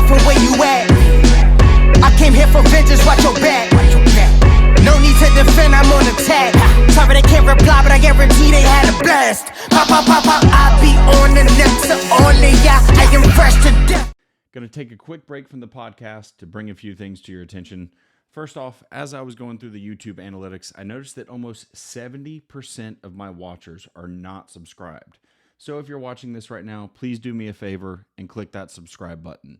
from where you at. I came here for vengeance, watch your back. No need to defend, I'm on attack. Sorry they can't reply, but I guarantee they had a blast. Pop, pop, pop, pop, I be on the next only, yeah, I am fresh to death. Gonna take a quick break from the podcast to bring a few things to your attention. First off, as I was going through the YouTube analytics, I noticed that almost 70% of my watchers are not subscribed. So if you're watching this right now, please do me a favor and click that subscribe button.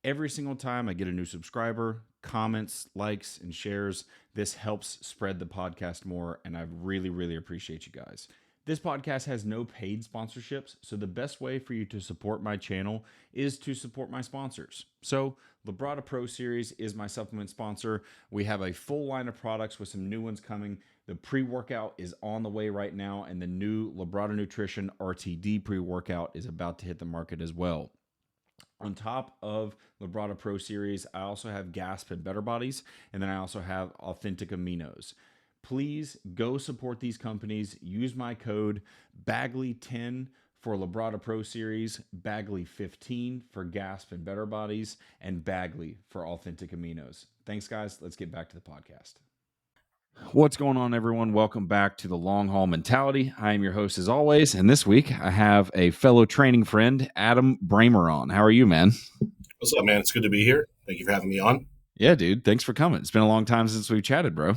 Every single time I get a new subscriber, comments, likes, and shares, this helps spread the podcast more, and I really, really appreciate you guys. This podcast has no paid sponsorships, so the best way for you to support my channel is to support my sponsors. So Labrada Pro Series is my supplement sponsor. We have a full line of products with some new ones coming. The pre-workout is on the way right now, and the new Labrada Nutrition RTD pre-workout is about to hit the market as well. On top of Labrada Pro Series, I also have Gasp and Better Bodies, and then I also have Authentic Aminos. Please go support these companies. Use my code BAGLY10 for Labrada Pro Series, BAGLY15 for Gasp and Better Bodies, and Bagley for Authentic Aminos. Thanks, guys. Let's get back to the podcast. What's going on, everyone? Welcome back to the Long Haul Mentality. I am your host, as always, and this week I have a fellow training friend, Adam Brammer, on. How are you, man? What's up, man? It's good to be here. Thank you for having me on. Yeah, dude. Thanks for coming. It's been a long time since we've chatted, bro.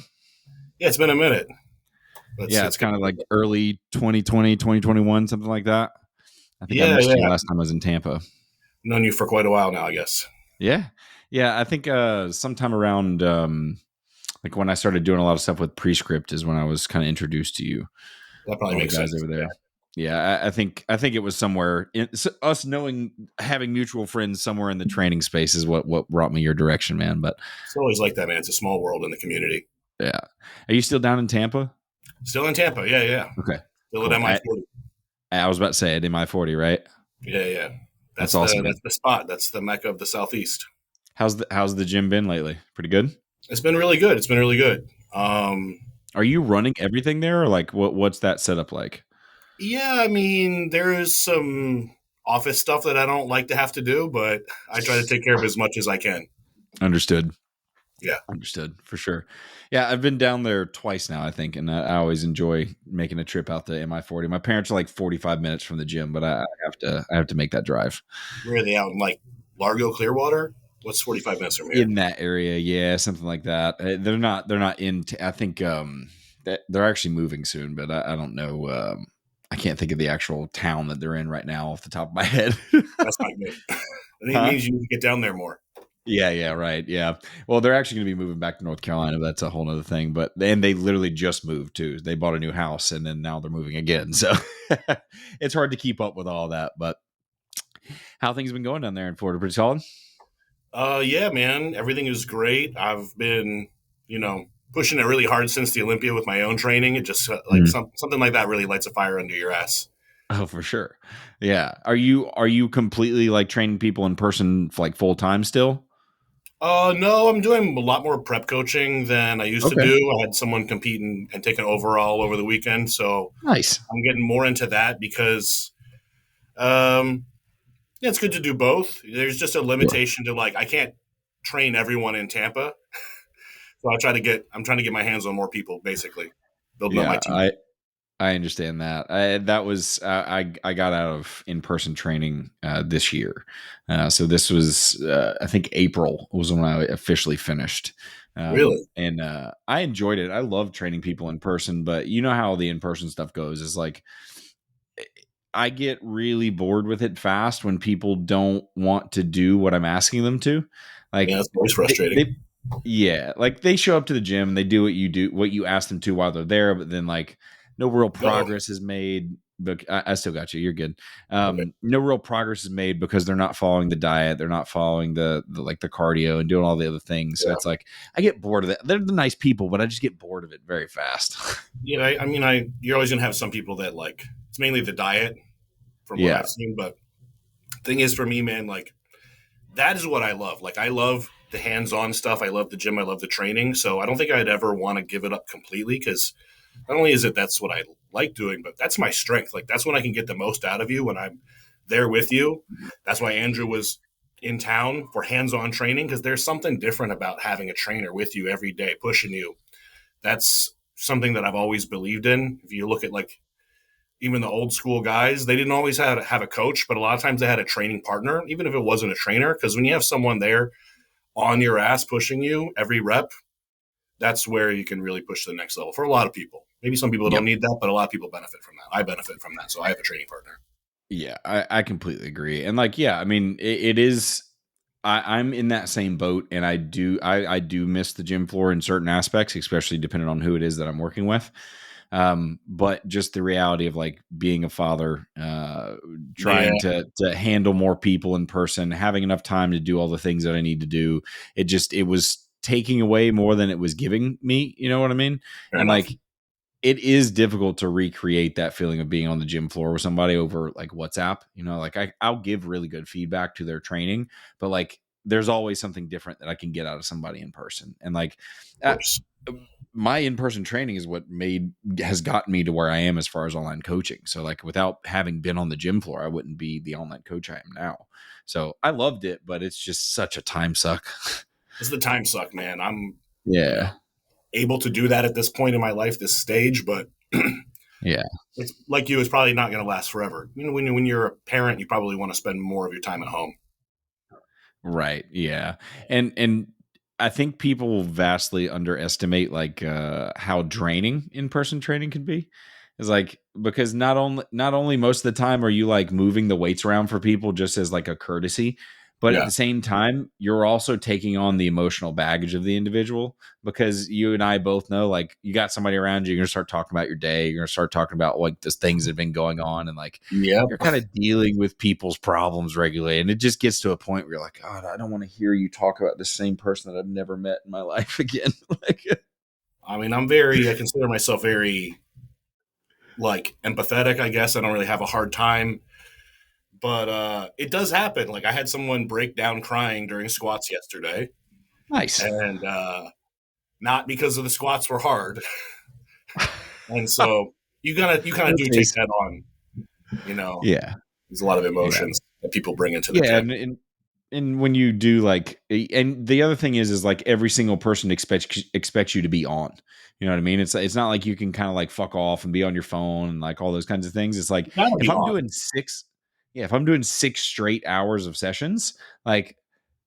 Yeah, it's been a minute. It's kind of like early 2020, 2021, something like that. I think I missed you last time I was in Tampa. Known you for quite a while now, I guess. Yeah. I think sometime around like when I started doing a lot of stuff with Prescript is when I was kind of introduced to you. That probably makes sense over there. Yeah, I think it was somewhere us having mutual friends somewhere in the training space is what brought me your direction, man. But it's always like that, man. It's a small world in the community. Yeah. Are you still down in Tampa? Still in Tampa. Yeah. Okay. Still at MI40. I was about to say at MI40, right? Yeah. That's awesome. That's the spot. That's the Mecca of the Southeast. How's the gym been lately? Pretty good? It's been really good. Are you running everything there, or like what's that setup like? Yeah, I mean, there's some office stuff that I don't like to have to do, but I try to take care of as much as I can. Understood. Yeah. Understood, for sure. Yeah, I've been down there twice now, I think, and I always enjoy making a trip out to MI40. My parents are like 45 minutes from the gym, but I have to make that drive. Where are they out in like Largo, Clearwater? What's 45 minutes from here? In that area, yeah, something like that. They're not in. I think they're actually moving soon, but I don't know. I can't think of the actual town that they're in right now off the top of my head. That's not good. I think it means you need to get down there more. Yeah, right. Yeah. Well, they're actually going to be moving back to North Carolina. That's a whole other thing. But they literally just moved too. They bought a new house and then now they're moving again. So it's hard to keep up with all that. But how things been going down there in Florida? Pretty solid? Yeah, man. Everything is great. I've been, pushing it really hard since the Olympia with my own training. It just like something like that really lights a fire under your ass. Oh, for sure. Yeah. Are you completely like training people in person like full time still? No, I'm doing a lot more prep coaching than I used to do. I had someone compete and take an overall over the weekend. So nice. I'm getting more into that because, it's good to do both. There's just a limitation to like, I can't train everyone in Tampa. So I'm trying to get my hands on more people, basically building up my team. I understand that. I got out of in-person training this year. So this was, I think April was when I officially finished. Really? And I enjoyed it. I love training people in person, but you know how the in-person stuff goes is like, I get really bored with it fast when people don't want to do what I'm asking them to. Like, yeah, that's always frustrating. Like they show up to the gym and they do what you ask them to while they're there, but then like no real progress is made. But I still got you. You're good. No real progress is made because they're not following the diet. They're not following the cardio and doing all the other things. So it's like I get bored of that. They're the nice people, but I just get bored of it very fast. Yeah, I mean, you're always gonna have some people that like it's mainly the diet from what I've seen. But the thing is, for me, man, like that is what I love. Like I love the hands-on stuff. I love the gym. I love the training. So I don't think I'd ever want to give it up completely because not only is that's what I like doing, but that's my strength. Like that's when I can get the most out of you when I'm there with you. That's why Andrew was in town for hands-on training, because there's something different about having a trainer with you every day pushing you. That's something that I've always believed in. If you look at like even the old school guys, they didn't always have a coach, but a lot of times they had a training partner, even if it wasn't a trainer, because when you have someone there on your ass pushing you every rep, that's where you can really push to the next level for a lot of people. Maybe some people don't need that, but a lot of people benefit from that. I benefit from that, so I have a training partner. Yeah, I completely agree. And like, yeah, I mean, it is. I'm in that same boat, and I do miss the gym floor in certain aspects, especially depending on who it is that I'm working with. But just the reality of like being a father, trying to handle more people in person, having enough time to do all the things that I need to do, it was taking away more than it was giving me. You know what I mean? Fair and enough. like it is difficult to recreate that feeling of being on the gym floor with somebody over like WhatsApp. You know, like I'll give really good feedback to their training, but like there's always something different that I can get out of somebody in person. And like my in-person training is what has gotten me to where I am as far as online coaching. So like without having been on the gym floor, I wouldn't be the online coach I am now. So I loved it, but it's just such a time suck. It's the time suck, man. I'm Yeah. able to do that at this point in my life, this stage, but Yeah. it's like you, it's probably not going to last forever. You know, when you're a parent, you probably want to spend more of your time at home. Right. Yeah. And I think people vastly underestimate like how draining in-person training can be. It's like because not only most of the time are you like moving the weights around for people just as like a courtesy, but at Yeah. the same time you're also taking on the emotional baggage of the individual, because you and I both know like you got somebody around you, you're gonna start talking about your day, you're gonna start talking about like the things that have been going on, and like Yeah. you're kind of dealing with people's problems regularly. And it just gets to a point where you're like, God, I don't want to hear you talk about the same person that I've never met in my life again. Like, I mean, I consider myself very like empathetic, I guess. I don't really have a hard time, but it does happen. Like I had someone break down crying during squats yesterday, nice. and not because of the squats were hard. And so you kind of do take that on, you know. Yeah. There's a lot of Yeah. emotions that people bring into the Yeah. gym. And when you do like, and the other thing is like every single person expects you to be on. You know what I mean? It's not like you can kind of like fuck off and be on your phone and like all those kinds of things. It's like You gotta if be I'm on. doing if I'm doing 6 straight hours of sessions, like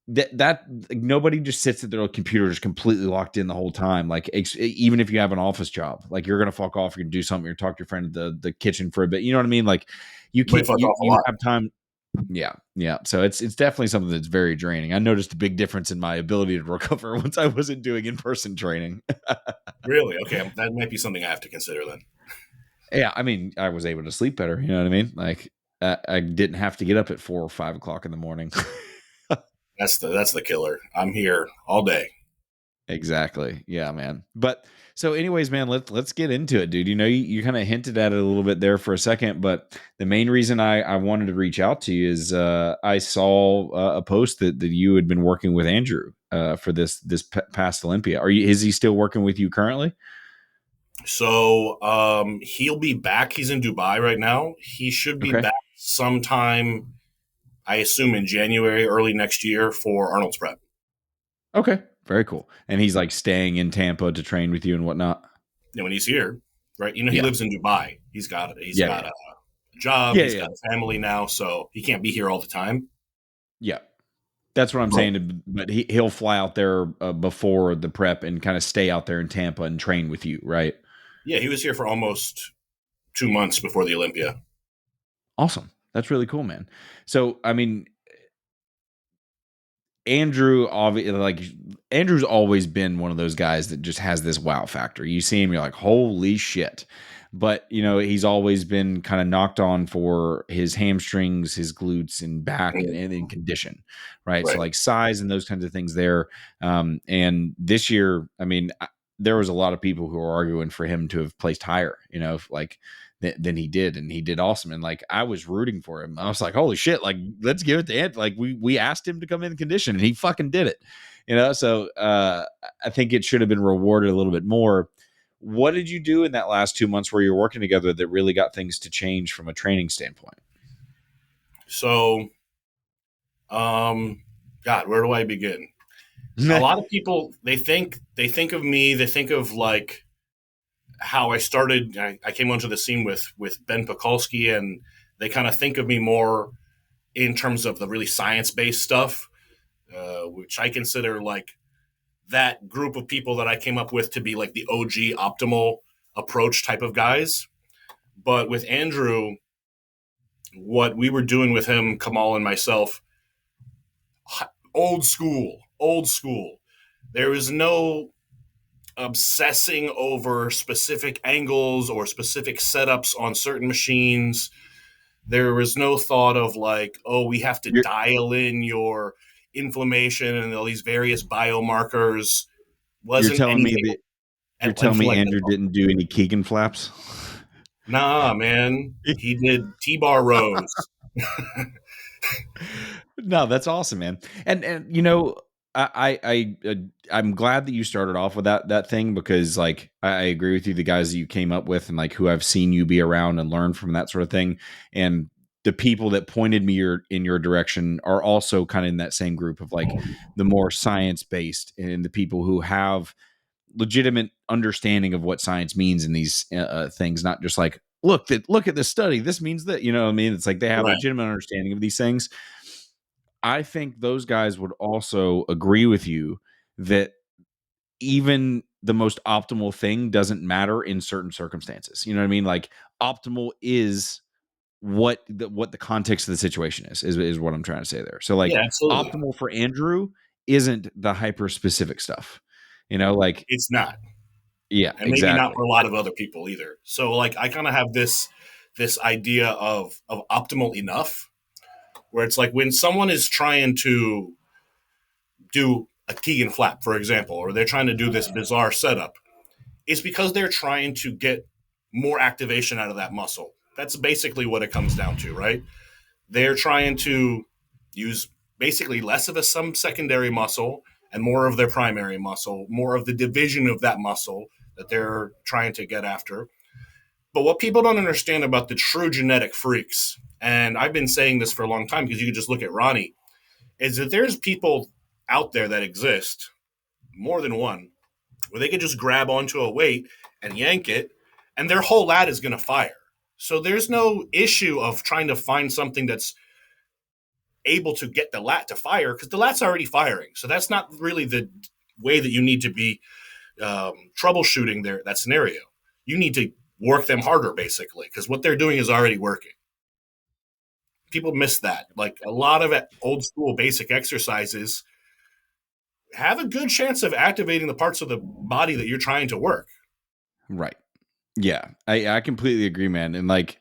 that like, nobody just sits at their computer just completely locked in the whole time. Like even if you have an office job, like you're gonna fuck off, you're gonna do something, you're gonna talk to your friend at the kitchen for a bit. You know what I mean? Like you Everybody can't fuck off a you lot. have time. Yeah, yeah. So it's definitely something that's very draining. I noticed a big difference in my ability to recover once I wasn't doing in-person training. Really? Okay, that might be something I have to consider then. Yeah, I mean, I was able to sleep better. You know what I mean? Like I didn't have to get up at 4 or 5 o'clock in the morning. That's the killer. I'm here all day. Exactly. Yeah, man. But so anyways, man, let's get into it, dude. You know, you kind of hinted at it a little bit there for a second, but the main reason I wanted to reach out to you is I saw a post that you had been working with Andrew for this past Olympia. Is he still working with you currently? So he'll be back. He's in Dubai right now. He should be Okay. back sometime, I assume in January, early next year for Arnold's prep. Okay. Very cool. And he's like staying in Tampa to train with you and whatnot. And when he's here, right? You know, he Yeah. lives in Dubai. He's got Yeah. a job. Yeah. He's Yeah. got a family now, so he can't be here all the time. Yeah. That's what I'm But saying. But he'll fly out there before the prep and kind of stay out there in Tampa and train with you, right? yeah, he was here for almost 2 months before the Olympia. Awesome. That's really cool, man. So, I mean, Andrew's always been one of those guys that just has this wow factor. You see him, you're like, holy shit. But you know, he's always been kind of knocked on for his hamstrings, his glutes, and back, and in condition, right? So Right. like size and those kinds of things there. And this year, I mean, there was a lot of people who were arguing for him to have placed higher, you know, like than he did, and he did awesome. And like I was rooting for him. I was like, holy shit, like let's give it to Ant. Like we asked him to come in condition, and he fucking did it. You know, so I think it should have been rewarded a little bit more. What did you do in that last 2 months where you were working together that really got things to change from a training standpoint? So God, where do I begin? A lot of people, they think of me, they think of like how I started. I came onto the scene with Ben Pekulski, and they kind of think of me more in terms of the really science-based stuff, which I consider like that group of people that I came up with to be like the OG optimal approach type of guys. But with Andrew, what we were doing with him, Kamal and myself, old school, old school. There was no obsessing over specific angles or specific setups on certain machines. There was no thought of like, oh, we have to dial in your inflammation and all these various biomarkers. You're Wasn't telling me anything that you're telling me Andrew didn't do any Keegan flaps? Nah, man. He did T-bar rows. No, that's awesome, man. And you know, I'm glad that you started off with that thing, because like I agree with you. The guys that you came up with and like who I've seen you be around and learn from, that sort of thing, and the people that pointed me in your direction are also kind of in that same group of like the more science based, and the people who have legitimate understanding of what science means in these things, not just like look at this study, this means that, you know what I mean? It's like they have Right. legitimate understanding of these things. I think those guys would also agree with you that even the most optimal thing doesn't matter in certain circumstances. You know what I mean? Like optimal is what the context of the situation is what I'm trying to say there. So like Yeah, absolutely. optimal for Andrew isn't the hyper specific stuff. You know, like It's not. yeah, And maybe not exactly. for a lot of other people either. So like I kind of have this idea of optimal enough, where it's like when someone is trying to do a Keegan flap, for example, or they're trying to do this bizarre setup, it's because they're trying to get more activation out of that muscle. That's basically what it comes down to, right? They're trying to use basically less of some secondary muscle and more of their primary muscle, more of the division of that muscle that they're trying to get after. But what people don't understand about the true genetic freaks, and I've been saying this for a long time because you can just look at Ronnie, is that there's people out there that exist, more than one, where they could just grab onto a weight and yank it, and their whole lat is going to fire. So there's no issue of trying to find something that's able to get the lat to fire, because the lat's already firing. So that's not really the way that you need to be troubleshooting that scenario. You need to work them harder, basically, because what they're doing is already working. People miss that. Like a lot of old school basic exercises have a good chance of activating the parts of the body that you're trying to work. Right. Yeah, I completely agree, man. And like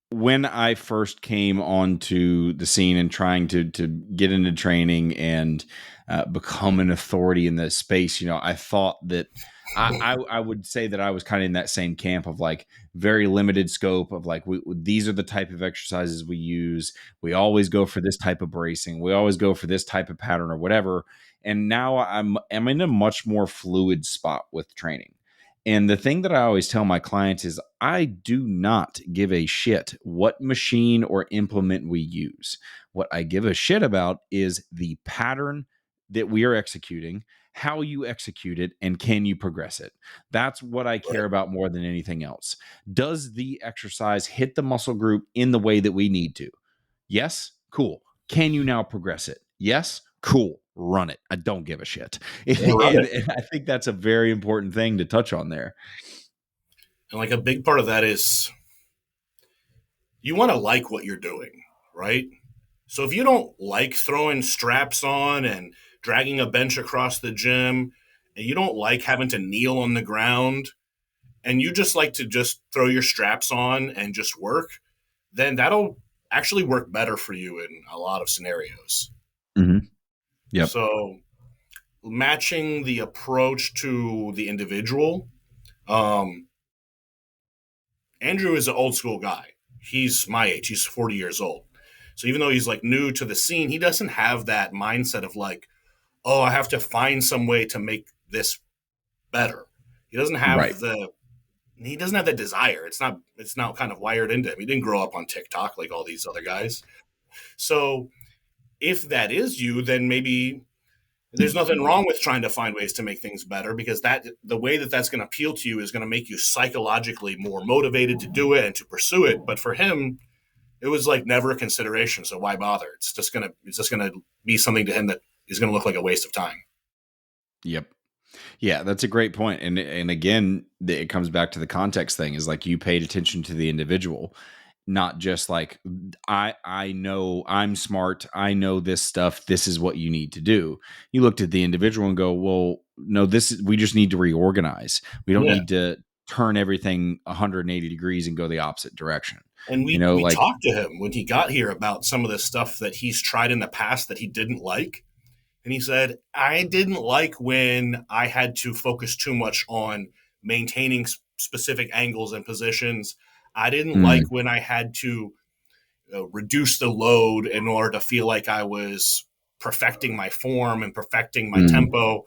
when I first came onto the scene and trying to get into training and become an authority in this space, you know, I thought that I would say that I was kind of in that same camp of like very limited scope of like these are the type of exercises we use. We always go for this type of bracing. We always go for this type of pattern or whatever. And now I'm in a much more fluid spot with training. And the thing that I always tell my clients is I do not give a shit what machine or implement we use. What I give a shit about is the pattern that we are executing, how you execute it, and can you progress it. That's what I care about more than anything else. Does the exercise hit the muscle group in the way that we need to? Yes? Cool. Can you now progress it? Yes? Cool. Run it. I don't give a shit. And I think that's a very important thing to touch on there. And like a big part of that is you want to like what you're doing, right? So if you don't like throwing straps on and dragging a bench across the gym, and you don't like having to kneel on the ground, and you just like to just throw your straps on and just work, then that'll actually work better for you in a lot of scenarios. Mm-hmm. Yep. So matching the approach to the individual. Andrew is an old school guy. He's my age. He's 40 years old. So even though he's like new to the scene, he doesn't have that mindset of like, oh, I have to find some way to make this better. He doesn't have he doesn't have that desire. It's not kind of wired into him. He didn't grow up on TikTok like all these other guys. So if that is you, then maybe there's nothing wrong with trying to find ways to make things better, because that the way that that's going to appeal to you is going to make you psychologically more motivated to do it and to pursue it. But for him, it was like never a consideration. So why bother? It's just gonna be something to him that is going to look like a waste of time. Yep. Yeah, that's a great point. And again, it comes back to the context thing, is like you paid attention to the individual, not just like I know I'm smart, I know this stuff, this is what you need to do. You looked at the individual and go, well, no, we just need to reorganize. We don't need to turn everything 180 degrees and go the opposite direction. And we talked to him when he got here about some of the stuff that he's tried in the past that he didn't like. And he said, I didn't like when I had to focus too much on maintaining specific angles and positions. I didn't like when I had to reduce the load in order to feel like I was perfecting my form and perfecting my tempo.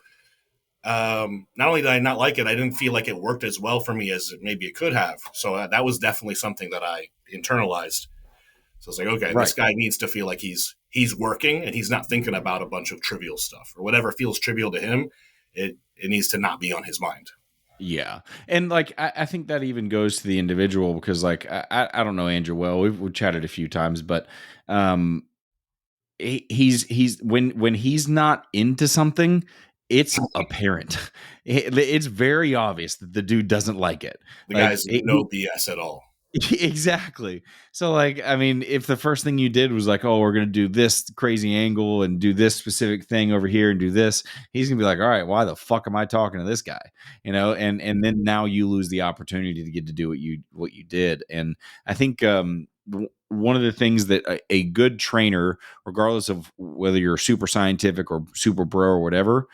Not only did I not like it, I didn't feel like it worked as well for me as maybe it could have. So that was definitely something that I internalized. So I was like, okay, This guy needs to feel like he's working and he's not thinking about a bunch of trivial stuff, or whatever feels trivial to him. It needs to not be on his mind. Yeah. And like, I think that even goes to the individual, because like, I don't know Andrew well, we've chatted a few times, but, he's when he's not into something, it's apparent. It's very obvious that the dude doesn't like it. The guy's no BS at all. Exactly. So like, I mean, if the first thing you did was like, oh, we're going to do this crazy angle and do this specific thing over here and do this, he's going to be like, all right, why the fuck am I talking to this guy? You know, and then now you lose the opportunity to get to do what you did. And I think one of the things that a good trainer, regardless of whether you're super scientific or super bro or whatever,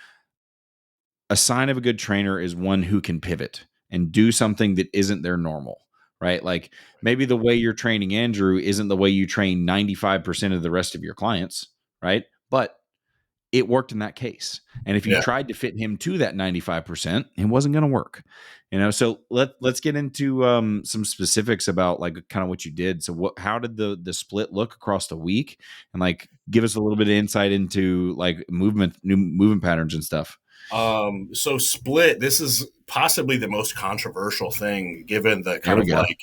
a sign of a good trainer is one who can pivot and do something that isn't their normal. Right? Like maybe the way you're training Andrew isn't the way you train 95% of the rest of your clients, right? But it worked in that case. And if you tried to fit him to that 95%, it wasn't going to work. You know, so let's get into some specifics about like kind of what you did. So how did the split look across the week? And like give us a little bit of insight into like new movement patterns and stuff. So split, this is possibly the most controversial thing given the kind of like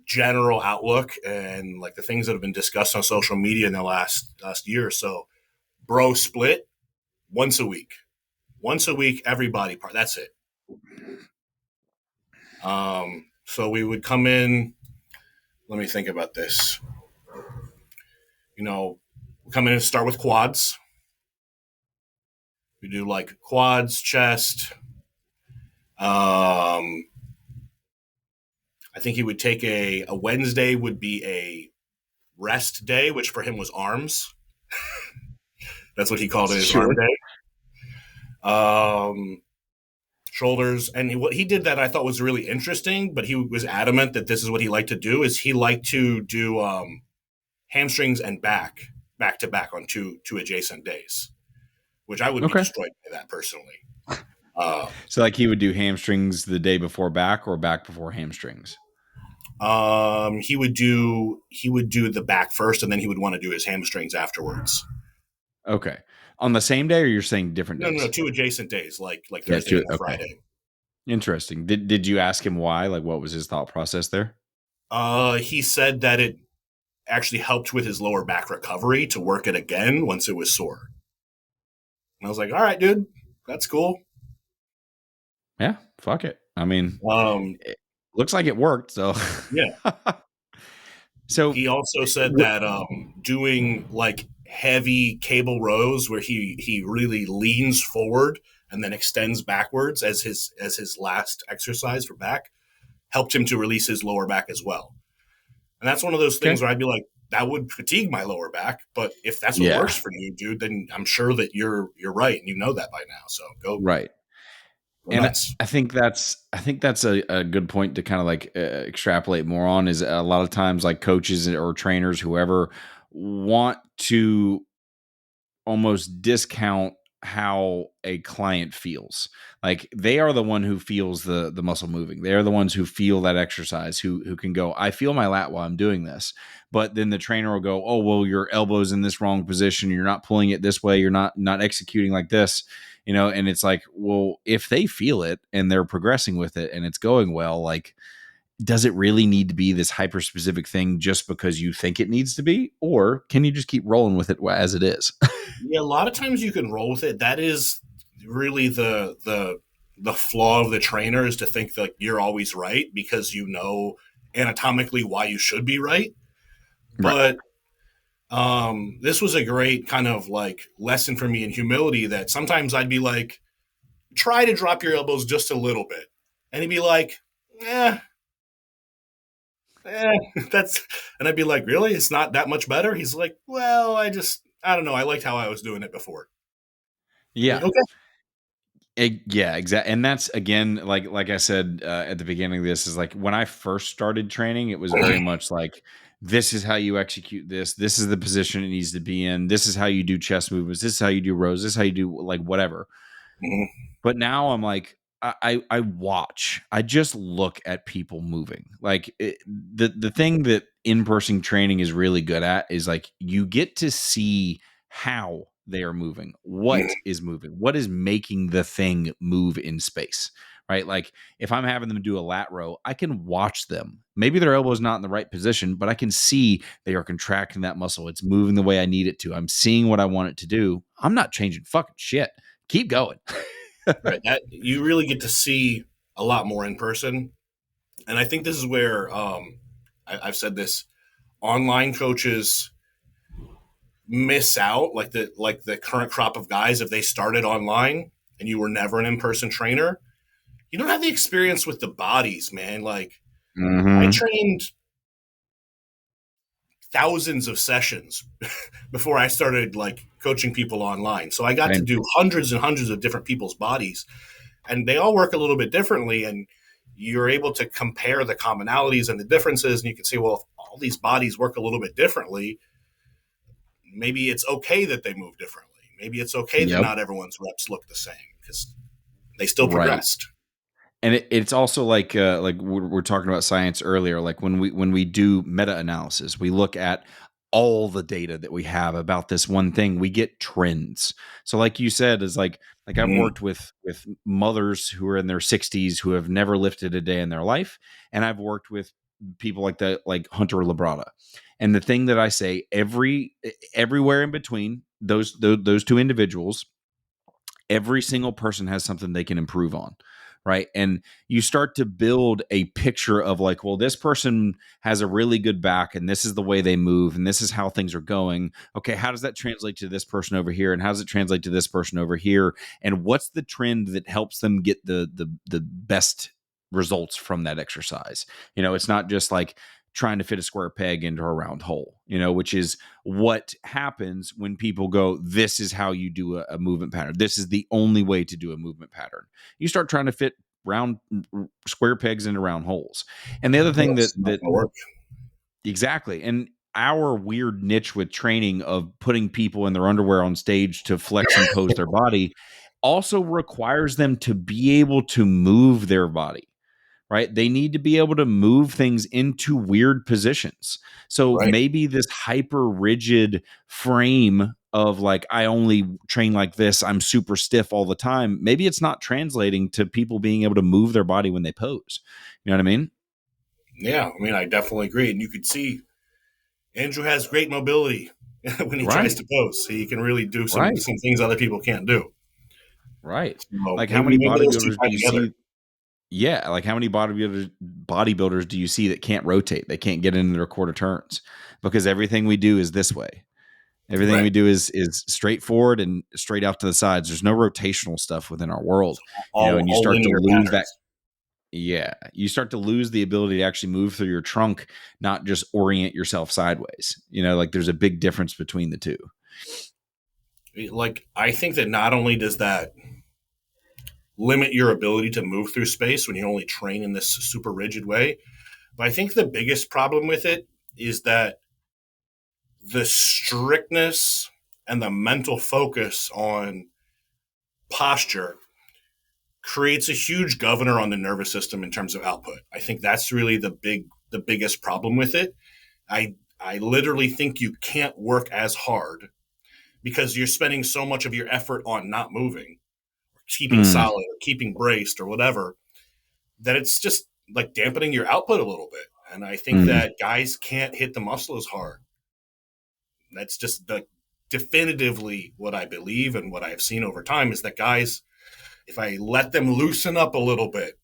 general outlook and like the things that have been discussed on social media in the last year or so. Bro split once a week, every body part. That's it. So we would come in, let me think about this. You know, we come in and start with quads. We do like quads, chest. I think he would take a Wednesday would be a rest day, which for him was arms. That's what he called it, his arm day. Shoulders. And what he did that I thought was really interesting, but he was adamant that this is what he liked to do, is he liked to do hamstrings and back to back on two adjacent days, which I would be destroyed by that personally. So like he would do hamstrings the day before back, or back before hamstrings? He would do the back first, and then he would want to do his hamstrings afterwards. Okay. On the same day, or you're saying different days? No, two adjacent days, like Thursday and Friday. Interesting. Did you ask him why? Like, what was his thought process there? He said that it actually helped with his lower back recovery to work it again once it was sore. And I was like, all right, dude, that's cool. Yeah, fuck it. I mean, it looks like it worked. So yeah. So he also said that doing like heavy cable rows where he really leans forward and then extends backwards as his last exercise for back helped him to release his lower back as well. And that's one of those things where I'd be like, that would fatigue my lower back, but if that's what works for you, dude, then I'm sure that you're right and you know that by now. So go right. And nuts. I think that's a good point to kind of like extrapolate more on, is a lot of times like coaches or trainers, whoever, want to almost discount how a client feels. Like they are the one who feels the muscle moving. They are the ones who feel that exercise, who can go, I feel my lat while I'm doing this. But then the trainer will go, oh, well, your elbow's in this wrong position. You're not pulling it this way. You're not executing like this, and it's like, well, if they feel it and they're progressing with it and it's going well, like, does it really need to be this hyper specific thing just because you think it needs to be? Or can you just keep rolling with it as it is? Yeah, a lot of times you can roll with it. That is really the flaw of the trainer, is to think that you're always right because you know anatomically why you should be right. Right. But this was a great kind of like lesson for me in humility, that sometimes I'd be like, try to drop your elbows just a little bit. And he'd be like, that's, and I'd be like, really? It's not that much better? He's like, well, I don't know. I liked how I was doing it before. Yeah. Like, okay. Yeah, exactly. And that's, again, like I said at the beginning of this, is like when I first started training, it was very much like, this is how you execute this. This is the position it needs to be in. This is how you do chest movements. This is how you do rows. This is how you do like whatever. Mhm. But now I'm like, I watch. I just look at people moving. Like the thing that in-person training is really good at is like you get to see how they are moving, what is moving, what is making the thing move in space, right? Like if I'm having them do a lat row, I can watch them. Maybe their elbow is not in the right position, but I can see they are contracting that muscle. It's moving the way I need it to. I'm seeing what I want it to do. I'm not changing fucking shit. Keep going. Right. That you really get to see a lot more in person. And I think this is where I've said this, online coaches miss out, like the current crop of guys. If they started online and you were never an in-person trainer, you don't have the experience with the bodies, man. Like I trained thousands of sessions before I started like coaching people online. So I got to do hundreds and hundreds of different people's bodies, and they all work a little bit differently. And you're able to compare the commonalities and the differences. And you can see, well, if all these bodies work a little bit differently, maybe it's okay that they move differently. Maybe it's okay that not everyone's reps look the same because they still progressed. And it's also like we're talking about science earlier. Like when we do meta-analysis, we look at all the data that we have about this one thing. We get trends. So like you said, is like I've worked with mothers who are in their 60s who have never lifted a day in their life, and I've worked with people like Hunter Labrada. And the thing that I say everywhere in between those two individuals, every single person has something they can improve on, right? And you start to build a picture of like, well, this person has a really good back and this is the way they move and this is how things are going. Okay, how does that translate to this person over here, and how does it translate to this person over here, and what's the trend that helps them get the best results from that exercise? It's not just like trying to fit a square peg into a round hole, which is what happens when people go, this is how you do a movement pattern. This is the only way to do a movement pattern. You start trying to fit round square pegs into round holes. And the other thing that work. Exactly. And our weird niche with training of putting people in their underwear on stage to flex and pose their body also requires them to be able to move their body. Right? They need to be able to move things into weird positions. So maybe this hyper rigid frame of like, I only train like this, I'm super stiff all the time. Maybe it's not translating to people being able to move their body when they pose. You know what I mean? Yeah. I mean, I definitely agree. And you could see Andrew has great mobility when he tries to pose. So he can really do some things other people can't do. Right. So like how many bodybuilders do you see? Yeah, like how many bodybuilders do you see that can't rotate? They can't get into their quarter turns because everything we do is this way. Everything we do is straightforward and straight out to the sides. There's no rotational stuff within our world, and you start to lose that. Yeah, you start to lose the ability to actually move through your trunk, not just orient yourself sideways. Like there's a big difference between the two. Like I think that not only does that limit your ability to move through space when you only train in this super rigid way, but I think the biggest problem with it is that the strictness and the mental focus on posture creates a huge governor on the nervous system in terms of output. I think that's really the biggest problem with it. I literally think you can't work as hard because you're spending so much of your effort on not moving, keeping solid, or keeping braced, or whatever, that it's just like dampening your output a little bit. And I think that guys can't hit the muscle as hard. That's just definitively what I believe, and what I've seen over time is that guys, if I let them loosen up a little bit,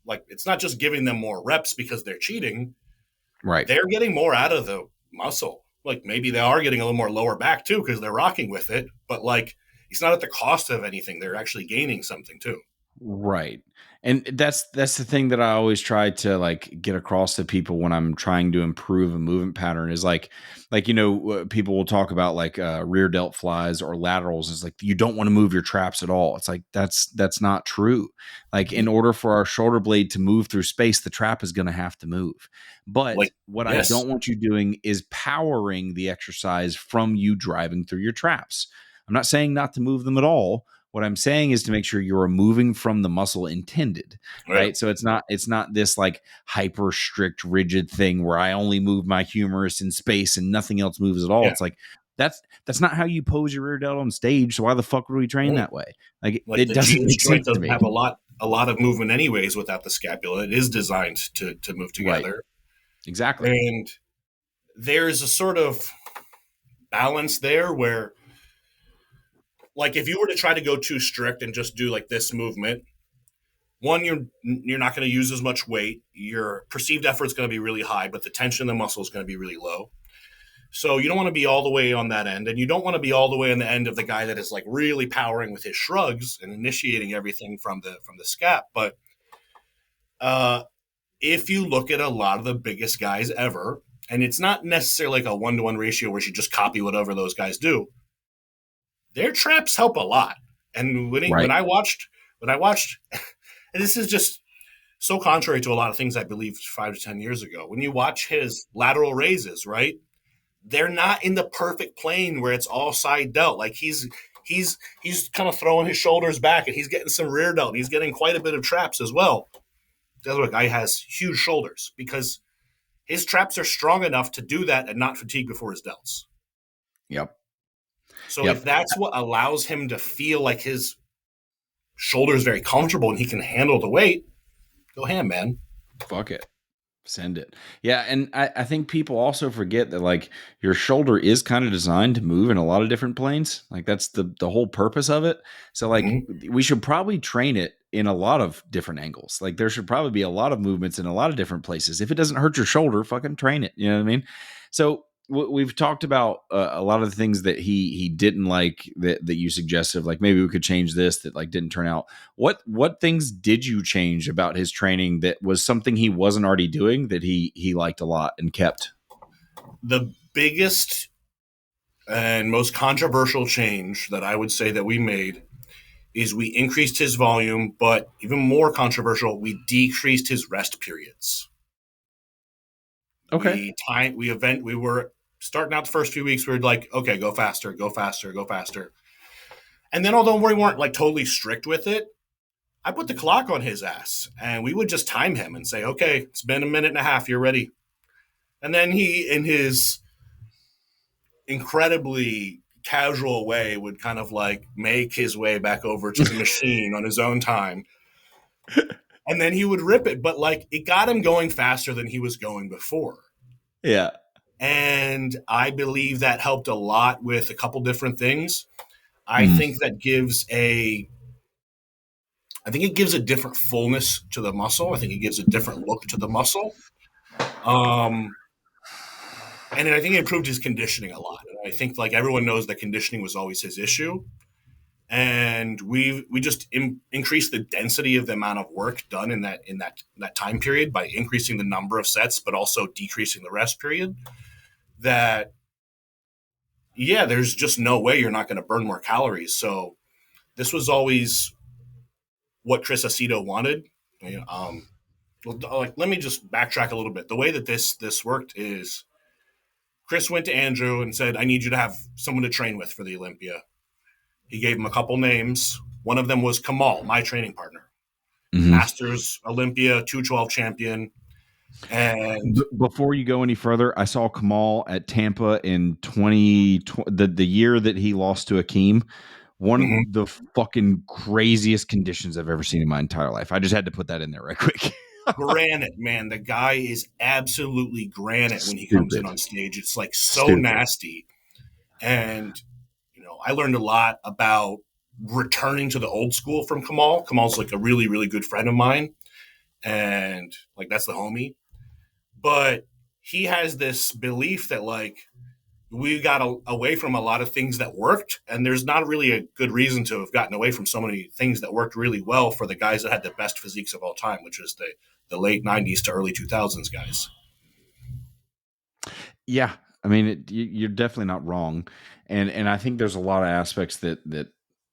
like it's not just giving them more reps because they're cheating. Right. They're getting more out of the muscle. Like maybe they are getting a little more lower back too because they're rocking with it, but like it's not at the cost of anything. They're actually gaining something too. Right. And that's the thing that I always try to like get across to people when I'm trying to improve a movement pattern is like, people will talk about like rear delt flies or laterals. It's like, you don't want to move your traps at all. It's like, that's not true. Like in order for our shoulder blade to move through space, the trap is going to have to move. But what I don't want you doing is powering the exercise from you driving through your traps. I'm not saying not to move them at all. What I'm saying is to make sure you're moving from the muscle intended, right? So it's not this like hyper strict, rigid thing where I only move my humerus in space and nothing else moves at all. Yeah. It's like that's not how you pose your rear delt on stage. So why the fuck would we train that way? Like it doesn't make sense to me. Have a lot of movement anyways without the scapula. It is designed to move together. Right. Exactly. And there's a sort of balance there where, like if you were to try to go too strict and just do like this movement, one, you're not going to use as much weight. Your perceived effort is going to be really high, but the tension in the muscle is going to be really low. So you don't want to be all the way on that end, and you don't want to be all the way on the end of the guy that is like really powering with his shrugs and initiating everything from the scap. But if you look at a lot of the biggest guys ever, and it's not necessarily like a 1-to-1 ratio where you just copy whatever those guys do, their traps help a lot. And when I watched, and this is just so contrary to a lot of things I believed 5 to 10 years ago. When you watch his lateral raises, right? They're not in the perfect plane where it's all side delt. Like he's kind of throwing his shoulders back and he's getting some rear delt and he's getting quite a bit of traps as well. The other guy has huge shoulders because his traps are strong enough to do that and not fatigue before his delts. Yep. So if that's what allows him to feel like his shoulder is very comfortable and he can handle the weight, go ham, man. Fuck it. Send it. Yeah. And I think people also forget that like your shoulder is kind of designed to move in a lot of different planes. Like that's the whole purpose of it. So like we should probably train it in a lot of different angles. Like there should probably be a lot of movements in a lot of different places. If it doesn't hurt your shoulder, fucking train it. You know what I mean? So we've talked about a lot of the things that he didn't like that you suggested, like maybe we could change this that like didn't turn out. What things did you change about his training that was something he wasn't already doing that he liked a lot and kept? The biggest and most controversial change that I would say that we made is we increased his volume, but even more controversial, we decreased his rest periods. Okay. We were starting out the first few weeks, we were like, okay, go faster, go faster, go faster. And then although we weren't like totally strict with it, I put the clock on his ass and we would just time him and say, okay, it's been a minute and a half, you're ready. And then he, in his incredibly casual way, would kind of like make his way back over to the machine on his own time. And then he would rip it. But like it got him going faster than he was going before. Yeah. And I believe that helped a lot with a couple different things. I think that gives a different fullness to the muscle. I think it gives a different look to the muscle. And I think it improved his conditioning a lot. And I think like everyone knows that conditioning was always his issue. And we just increased the density of the amount of work done in that time period by increasing the number of sets, but also decreasing the rest period. That, yeah, there's just no way you're not going to burn more calories. So this was always what Chris Aceto wanted. Like, let me just backtrack a little bit. The way that this worked is Chris went to Andrew and said, I need you to have someone to train with for the Olympia. He gave him a couple names. One of them was Kamal, my training partner, Mm-hmm. Masters, Olympia, 212 champion. And Before you go any further, I saw Kamal at Tampa in 2020, the year that he lost to Akeem. One of the fucking craziest conditions I've ever seen in my entire life. I just had to put that in there right quick. granite, man, the guy is absolutely granite when he comes in Stupid. on stage. It's like so Stupid. nasty. And, you know, I learned a lot about returning to the old school from Kamal. Kamal's like a really, really good friend of mine. And like, that's the homie. But he has this belief that like, we got away from a lot of things that worked, and there's not really a good reason to have gotten away from so many things that worked really well for the guys that had the best physiques of all time, which was the late 90s to early 2000s guys. Yeah, I mean, you're definitely not wrong, and I think there's a lot of aspects that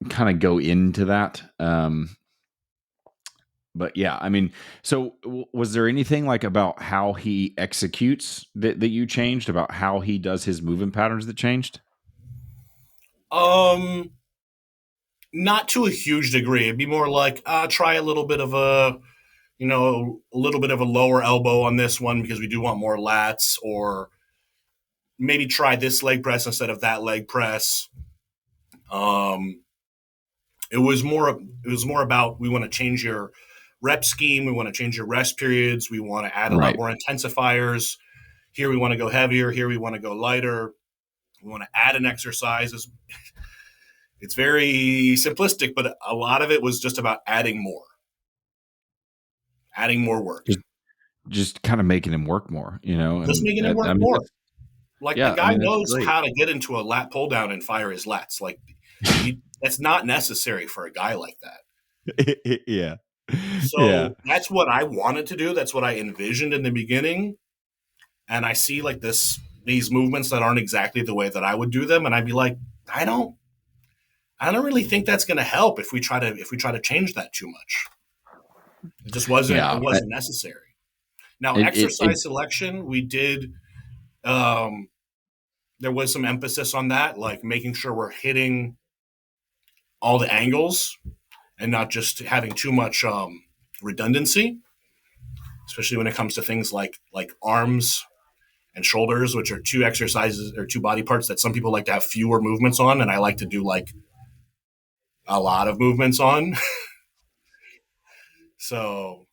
kind of go into that. But yeah, I mean, so was there anything like about how he executes that you changed, about how he does his movement patterns that changed? Not to a huge degree. It'd be more like try a little bit of a, you know, a little bit of a lower elbow on this one because we do want more lats, or maybe try this leg press instead of that leg press. It was more about, we want to change your rep scheme, we want to change your rest periods, we want to add a lot more intensifiers. Here we want to go heavier, here we want to go lighter. We want to add an exercise. It's very simplistic, but a lot of it was just about adding more work. Just kind of making him work more, you know, Just and making him work I mean, more. Like, yeah, the guy I mean, that's knows great. how to get into a lat pull down and fire his lats. Like, that's not necessary for a guy like that. Yeah. Yeah. So that's what I wanted to do. That's what I envisioned in the beginning. And I see like these movements that aren't exactly the way that I would do them, and I'd be like, I don't really think that's going to help if we try to change that too much. It just wasn't. Yeah. It wasn't necessary. Now, It, exercise selection, we did. There was some emphasis on that, like making sure we're hitting all the angles and not just having too much redundancy, especially when it comes to things like arms and shoulders, which are two exercises or two body parts that some people like to have fewer movements on, and I like to do like a lot of movements on. So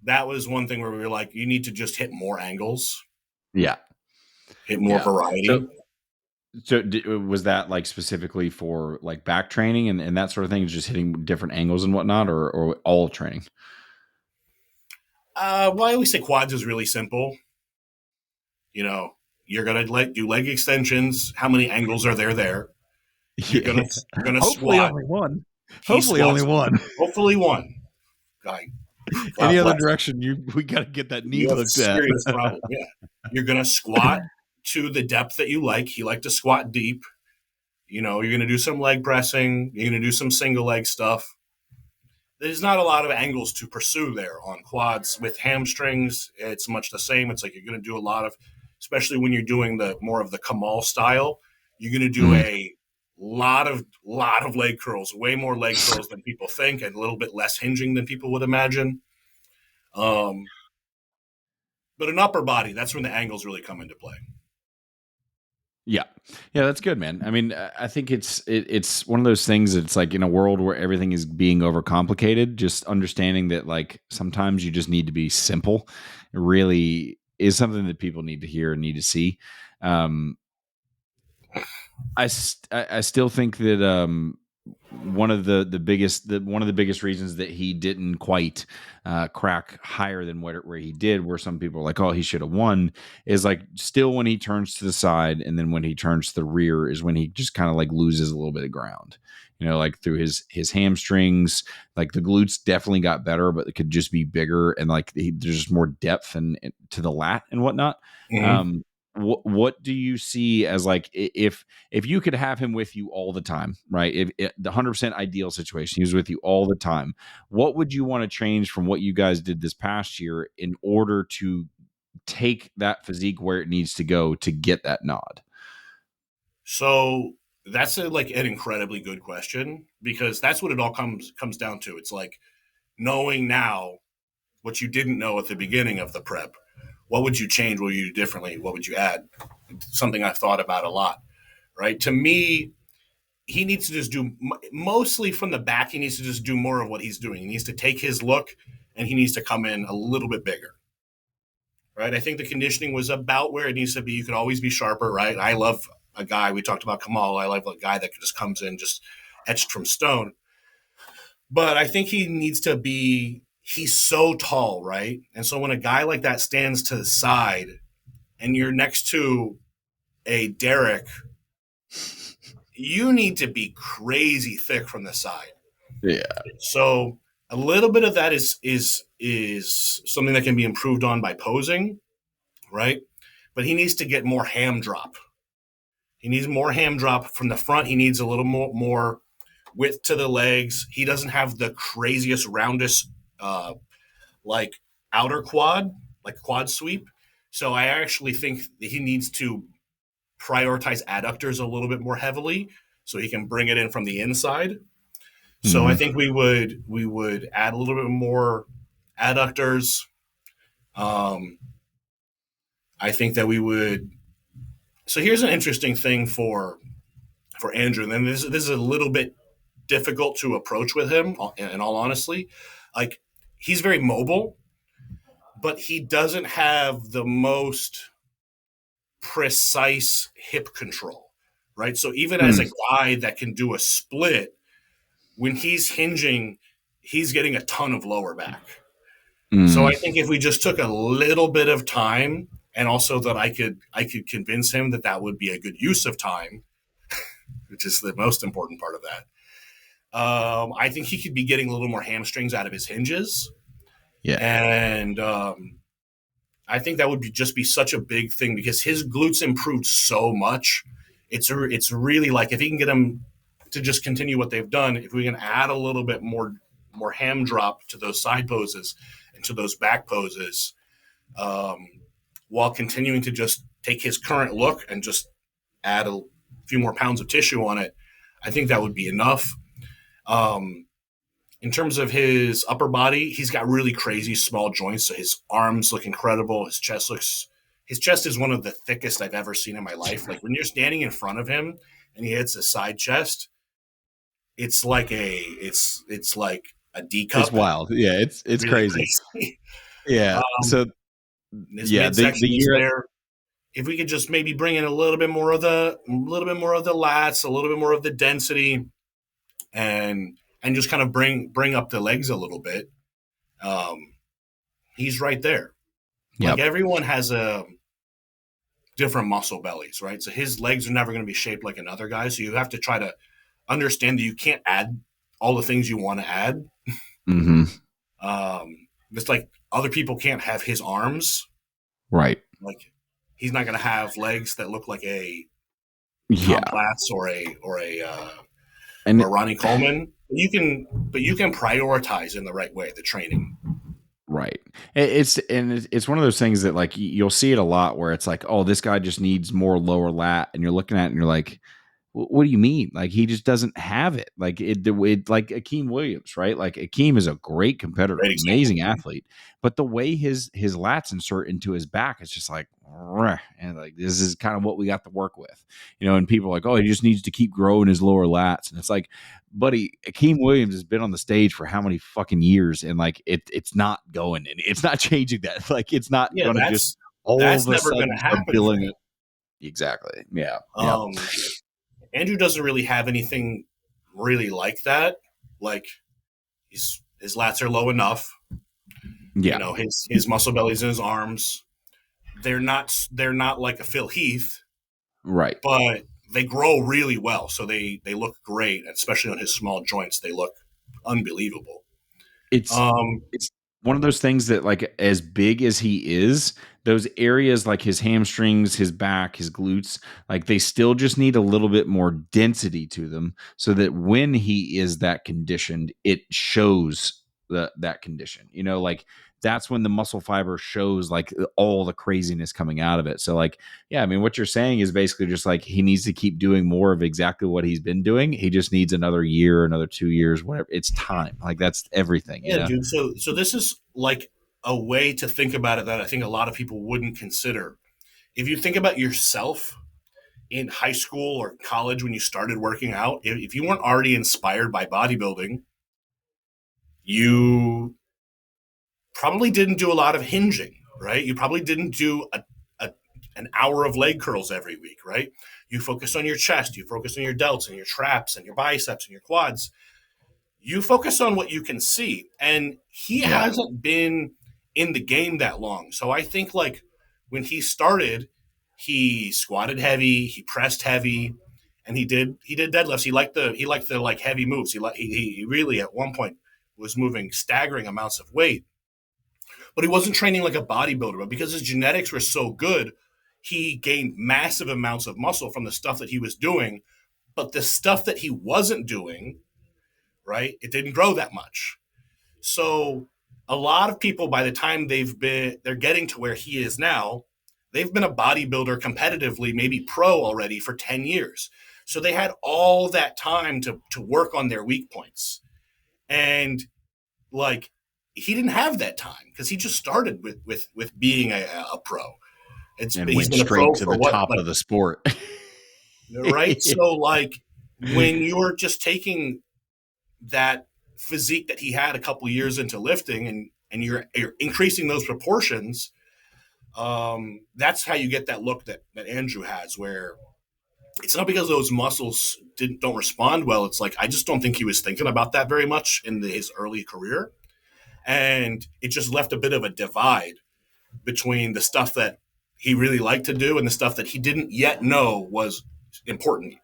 that was one thing where we were like, you need to just hit more angles, yeah. hit more variety. So was that like specifically for like back training and that sort of thing, just hitting different angles and whatnot, or all training? Well, I always say quads is really simple. You know, you're gonna do leg extensions. How many angles are there? You're gonna Hopefully squat. only one. Hopefully only one. Guy. Any other direction, we got to get that knee looked at. Serious problem. Yeah, you're gonna squat to the depth that you like. You like to squat deep. You know, you're gonna do some leg pressing. You're gonna do some single leg stuff. There's not a lot of angles to pursue there on quads. With hamstrings, it's much the same. It's like you're going to do a lot of, especially when you're doing the more of the Kamal style, you're going to do a lot of leg curls, way more leg curls than people think, and a little bit less hinging than people would imagine. But an upper body, that's when the angles really come into play. Yeah, that's good, man. I mean, I think it's one of those things that it's like, in a world where everything is being overcomplicated, just understanding that like sometimes you just need to be simple, it really is something that people need to hear and need to see. I still think that one of the biggest reasons that he didn't quite crack higher than where he did, where some people are like, oh, he should have won, is like still when he turns to the side and then when he turns to the rear is when he just kind of like loses a little bit of ground, you know, like through his hamstrings. Like the glutes definitely got better, but it could just be bigger, and like there's just more depth and to the lat and whatnot. What do you see as like, if you could have him with you all the time, right? If the 100% ideal situation, he was with you all the time, what would you want to change from what you guys did this past year in order to take that physique where it needs to go to get that nod? So That's like an incredibly good question, because that's what it all comes down to. It's like knowing now what you didn't know at the beginning of the prep. What would you change? What would you do differently? What would you add? Something I've thought about a lot, right? To me, he needs to just do, mostly from the back, he needs to just do more of what he's doing. He needs to take his look, and he needs to come in a little bit bigger, right? I think the conditioning was about where it needs to be. You could always be sharper, right? I love a guy, we talked about Kamal. I love a guy that just comes in just etched from stone. But I think he needs to be, he's so tall, right? And so when a guy like that stands to the side and you're next to a Derek, you need to be crazy thick from the side. Yeah. So a little bit of that is something that can be improved on by posing, right? But he needs to get more ham drop. He needs more ham drop from the front. He needs a little more width to the legs. He doesn't have the craziest, roundest, like outer quad, like quad sweep. So I actually think that he needs to prioritize adductors a little bit more heavily so he can bring it in from the inside. So I think we would add a little bit more adductors. I think that we would. So here's an interesting thing for Andrew. And then this is a little bit difficult to approach with him, in all honesty. Like, he's very mobile, but he doesn't have the most precise hip control, right? So even as a guy that can do a split, when he's hinging, he's getting a ton of lower back. So I think if we just took a little bit of time, and also that I could convince him that that would be a good use of time, which is the most important part of that. I think he could be getting a little more hamstrings out of his hinges. Yeah. And I think that would just be such a big thing, because his glutes improved so much. It's really like, if he can get them to just continue what they've done, if we can add a little bit more ham drop to those side poses and to those back poses, while continuing to just take his current look and just add a few more pounds of tissue on it, I think that would be enough. In terms of his upper body, he's got really crazy small joints. So his arms look incredible. His chest is one of the thickest I've ever seen in my life. Like, when you're standing in front of him and he hits a side chest, it's like a D cup. It's wild. Yeah, it's really crazy. Yeah. So his midsection is there. If we could just maybe bring in a little bit more of the lats, a little bit more of the density, and just kind of bring up the legs a little bit, he's right there. Yep. Like, everyone has a different muscle bellies, right? So his legs are never going to be shaped like another guy. So you have to try to understand that you can't add all the things you want to add. Just like other people can't have his arms. Right. Like, he's not going to have legs that look like a Tom Platz or Ronnie Coleman. You can prioritize in the right way, the training. Right. It's one of those things that, like, you'll see it a lot where it's like, oh, this guy just needs more lower lat, and you're looking at it and you're like, what do you mean? Like, he just doesn't have it. Like, it like Akeem Williams, right? Like, Akeem is a great competitor, amazing athlete, but the way his lats insert into his back, it's just like, and like, this is kind of what we got to work with, and people are like, oh, he just needs to keep growing his lower lats. And it's like, buddy, Akeem Williams has been on the stage for how many fucking years, and like, it's not going, and it's not changing that. Like, it's not going to just all of a sudden happen. Exactly. Yeah. Andrew doesn't really have anything really like that. Like, his lats are low enough. Yeah. His muscle bellies in his arms, they're not like a Phil Heath. Right. But they grow really well. So they look great, especially on his small joints. They look unbelievable. It's one of those things that, like, as big as he is, those areas like his hamstrings, his back, his glutes, like, they still just need a little bit more density to them, so that when he is that conditioned, it shows that condition. Like that's when the muscle fiber shows like all the craziness coming out of it. So like, yeah, I mean, what you're saying is basically just like he needs to keep doing more of exactly what he's been doing. He just needs another year, another 2 years, whatever. It's time. Like that's everything. Yeah, dude. So this is like a way to think about it that I think a lot of people wouldn't consider. If you think about yourself in high school or college when you started working out, if you weren't already inspired by bodybuilding, you probably didn't do a lot of hinging, right? You probably didn't do an hour of leg curls every week, right? You focus on your chest, you focus on your delts and your traps and your biceps and your quads. You focus on what you can see. And he hasn't been in the game that long. So I think like when he started, he squatted heavy, he pressed heavy, and he did deadlifts. He liked the like heavy moves. He really at one point was moving staggering amounts of weight. But he wasn't training like a bodybuilder. But because his genetics were so good, he gained massive amounts of muscle from the stuff that he was doing. But the stuff that he wasn't doing, right, it didn't grow that much. So a lot of people, by the time they're getting to where he is now, they've been a bodybuilder competitively, maybe pro already for 10 years. So they had all that time to work on their weak points. And like, he didn't have that time because he just started with being a pro. And he's went straight to the top of the sport. Right? So like when you're just taking that physique that he had a couple years into lifting and you're increasing those proportions, that's how you get that look that Andrew has, where it's not because those muscles don't respond well. It's like I just don't think he was thinking about that very much in his early career. And it just left a bit of a divide between the stuff that he really liked to do and the stuff that he didn't yet know was important.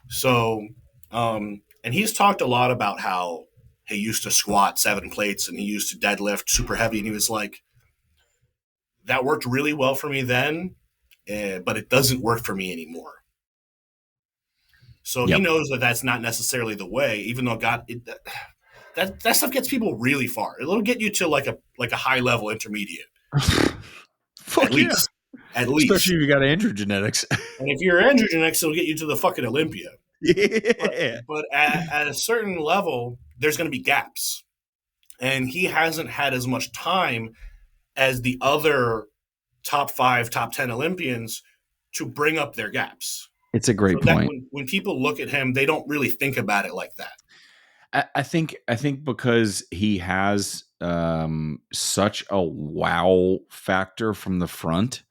So, and he's talked a lot about how he used to squat 7 plates and he used to deadlift super heavy. And he was like, that worked really well for me then, but it doesn't work for me anymore. So he knows that that's not necessarily the way, even though that stuff gets people really far. It'll get you to like a high level intermediate. At least. Especially if you got Andrew genetics. And if you're Andrew genetics, it'll get you to the fucking Olympia. Yeah. But at a certain level, there's going to be gaps. And he hasn't had as much time as the other top 5, top 10 Olympians to bring up their gaps. It's a great point. When people look at him, they don't really think about it like that. I think because he has such a wow factor from the front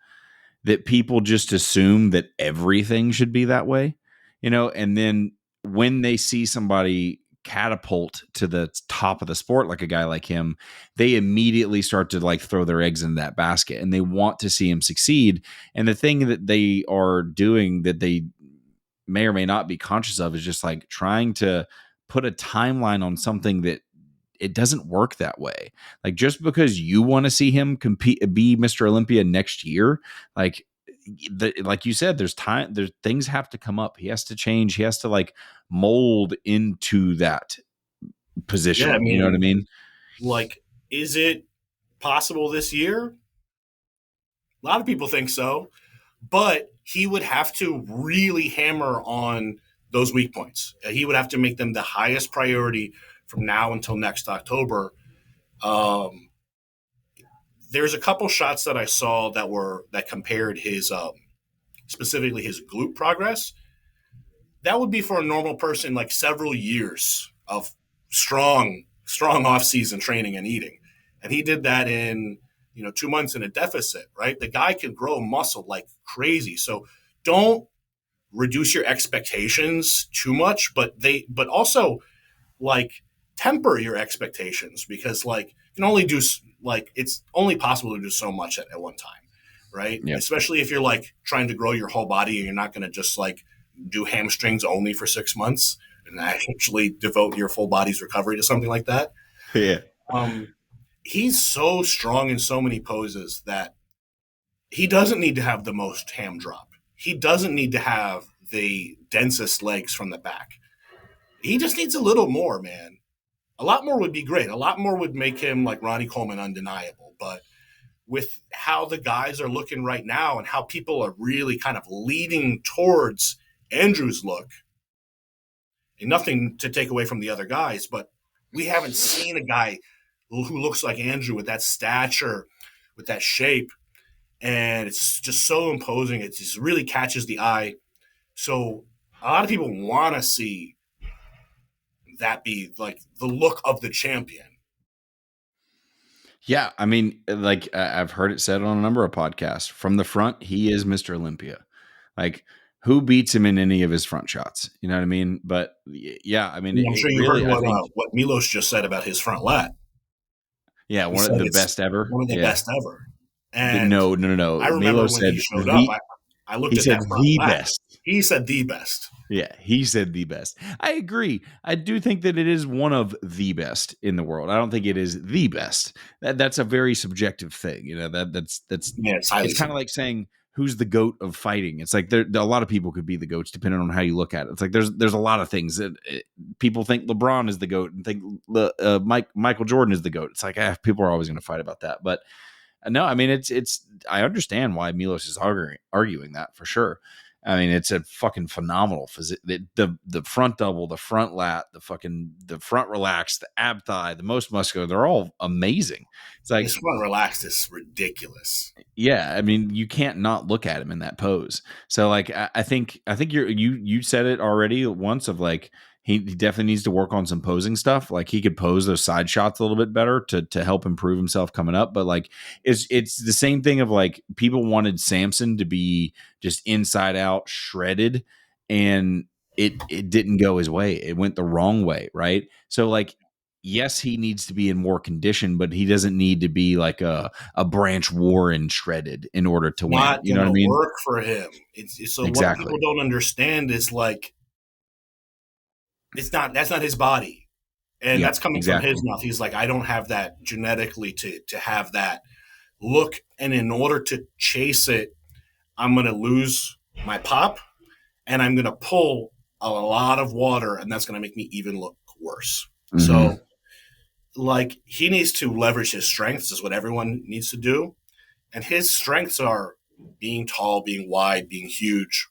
that people just assume that everything should be that way, and then when they see somebody catapult to the top of the sport, like a guy like him, they immediately start to like throw their eggs in that basket and they want to see him succeed. And the thing that they are doing that they may or may not be conscious of is just like trying to put a timeline on something that it doesn't work that way. Like just because you want to see him be Mr. Olympia next year, like you said, there's things have to come up. He has to change. He has to like mold into that position. Yeah, I mean, you know what I mean? Like, is it possible this year? A lot of people think so, but he would have to really hammer on those weak points. He would have to make them the highest priority from now until next October. There's a couple shots that I saw that compared his specifically his glute progress. That would be for a normal person like several years of strong off-season training and eating, and he did that in 2 months in a deficit. Right, the guy can grow muscle like crazy. So don't reduce your expectations too much, but also like temper your expectations, because like you can only do like it's only possible to do so much at one time, right? Yeah. Especially if you're like trying to grow your whole body and you're not going to just like do hamstrings only for 6 months and actually devote your full body's recovery to something like that. Yeah. He's so strong in so many poses that he doesn't need to have the most ham drop. He doesn't need to have the densest legs from the back. He just needs a little more, man. A lot more would be great. A lot more would make him like Ronnie Coleman undeniable. But with how the guys are looking right now and how people are really kind of leading towards Andrew's look, and nothing to take away from the other guys, but we haven't seen a guy who looks like Andrew with that stature, with that shape. And it's just so imposing. It just really catches the eye. So a lot of people want to see that be like the look of the champion. Yeah, I mean, like I've heard it said on a number of podcasts. From the front, he is Mr. Olympia. Like, who beats him in any of his front shots? You know what I mean? But yeah, I mean, I'm it sure you really, heard I think, what Milos just said about his front lat. yeah, He one of said the it's best ever. one of the Yeah. best ever. And No. I remember Milo when said he showed up, I looked he at said that front the lat. best. He said the best. Yeah, he said the best. I agree. I do think that it is one of the best in the world. I don't think it is the best. That's a very subjective thing. You know, that's Yeah, it's highly it's kind of like saying who's the GOAT of fighting. It's like there a lot of people could be the GOATs depending on how you look at it. It's like there's a lot of things that people think LeBron is the GOAT and think Michael Jordan is the GOAT. It's like people are always going to fight about that. But no, I mean it's I understand why Milos is arguing that for sure. I mean, it's a fucking phenomenal physique. The front double, the front lat, the front relax, the ab thigh, the most muscular, they're all amazing. It's like, his front relaxed is ridiculous. yeah, I mean, you can't not look at him in that pose. So like I think you said it already once of like he definitely needs to work on some posing stuff. Like he could pose those side shots a little bit better to help improve himself coming up. But like it's the same thing of like people wanted Samson to be just inside out shredded, and it didn't go his way. It went the wrong way, right? So like yes, he needs to be in more condition, but he doesn't need to be like a Branch Warren shredded in order to win. Not You know what I gonna mean? work for him. It's so what people Exactly. don't understand is like that's not his body. And Yep. that's coming from Exactly. his mouth. He's like, I don't have that genetically to have that look. And in order to chase it, I'm gonna lose my pop and I'm gonna pull a lot of water, and that's gonna make me even look worse. Mm-hmm. So like he needs to leverage his strengths is what everyone needs to do. And his strengths are being tall, being wide, being huge.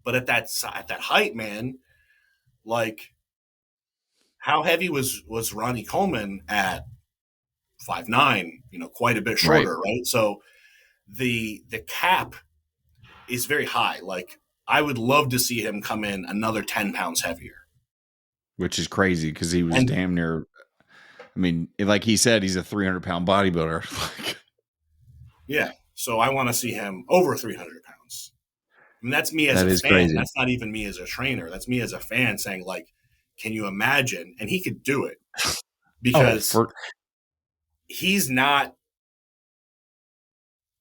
But at that height, man, like how heavy was Ronnie Coleman at 5'9", quite a bit shorter, right? So the cap is very high. Like I would love to see him come in another 10 pounds heavier. Which is crazy because he was damn near. I mean, like he said, he's a 300-pound bodybuilder. Yeah. So I want to see him over 300 pounds. I mean, that's me as That a is fan. crazy. That's not even me as a trainer. That's me as a fan saying, like, can you imagine? And he could do it because he's not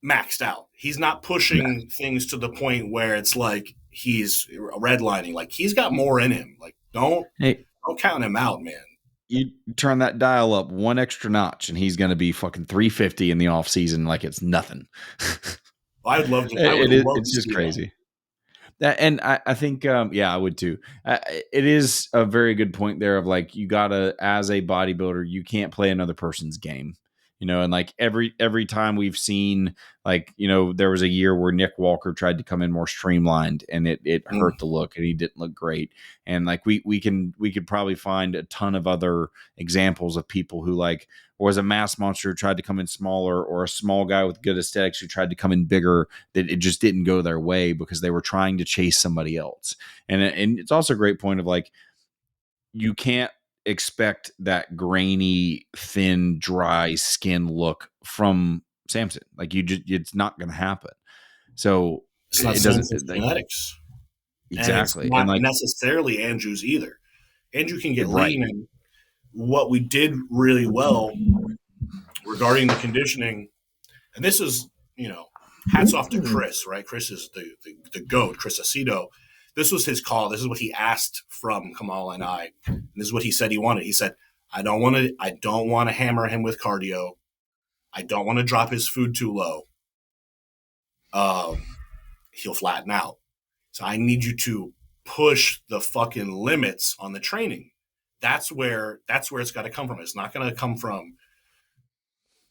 maxed out. He's not pushing things to the point where it's like he's redlining. Like he's got more in him. Like don't count him out, man. You turn that dial up one extra notch, and he's going to be fucking 350 in the off season, like it's nothing. I would love to. It's just crazy. And I think, I would too. It is a very good point there of like, you gotta, as a bodybuilder, you can't play another person's game, and like every time we've seen, like, there was a year where Nick Walker tried to come in more streamlined, and it hurt the look, and he didn't look great. And like, we could probably find a ton of other examples of people who like, was a mass monster who tried to come in smaller, or a small guy with good aesthetics who tried to come in bigger, that it just didn't go their way because they were trying to chase somebody else. And it's also a great point of like, you can't expect that grainy, thin, dry skin look from Samson. Like it's not going to happen. So it's not Samson's genetics. Exactly. And it's not necessarily Andrew's either. Andrew can get lean, and what we did really well regarding the conditioning, and this is, hats off to Chris, right? Chris is the GOAT, Chris Aceto. This was his call. This is what he asked from Kamal and I. And this is what he said he wanted. He said, I don't want to hammer him with cardio. I don't want to drop his food too low. He'll flatten out. So I need you to push the fucking limits on the training. that's where it's got to come from. It's not going to come from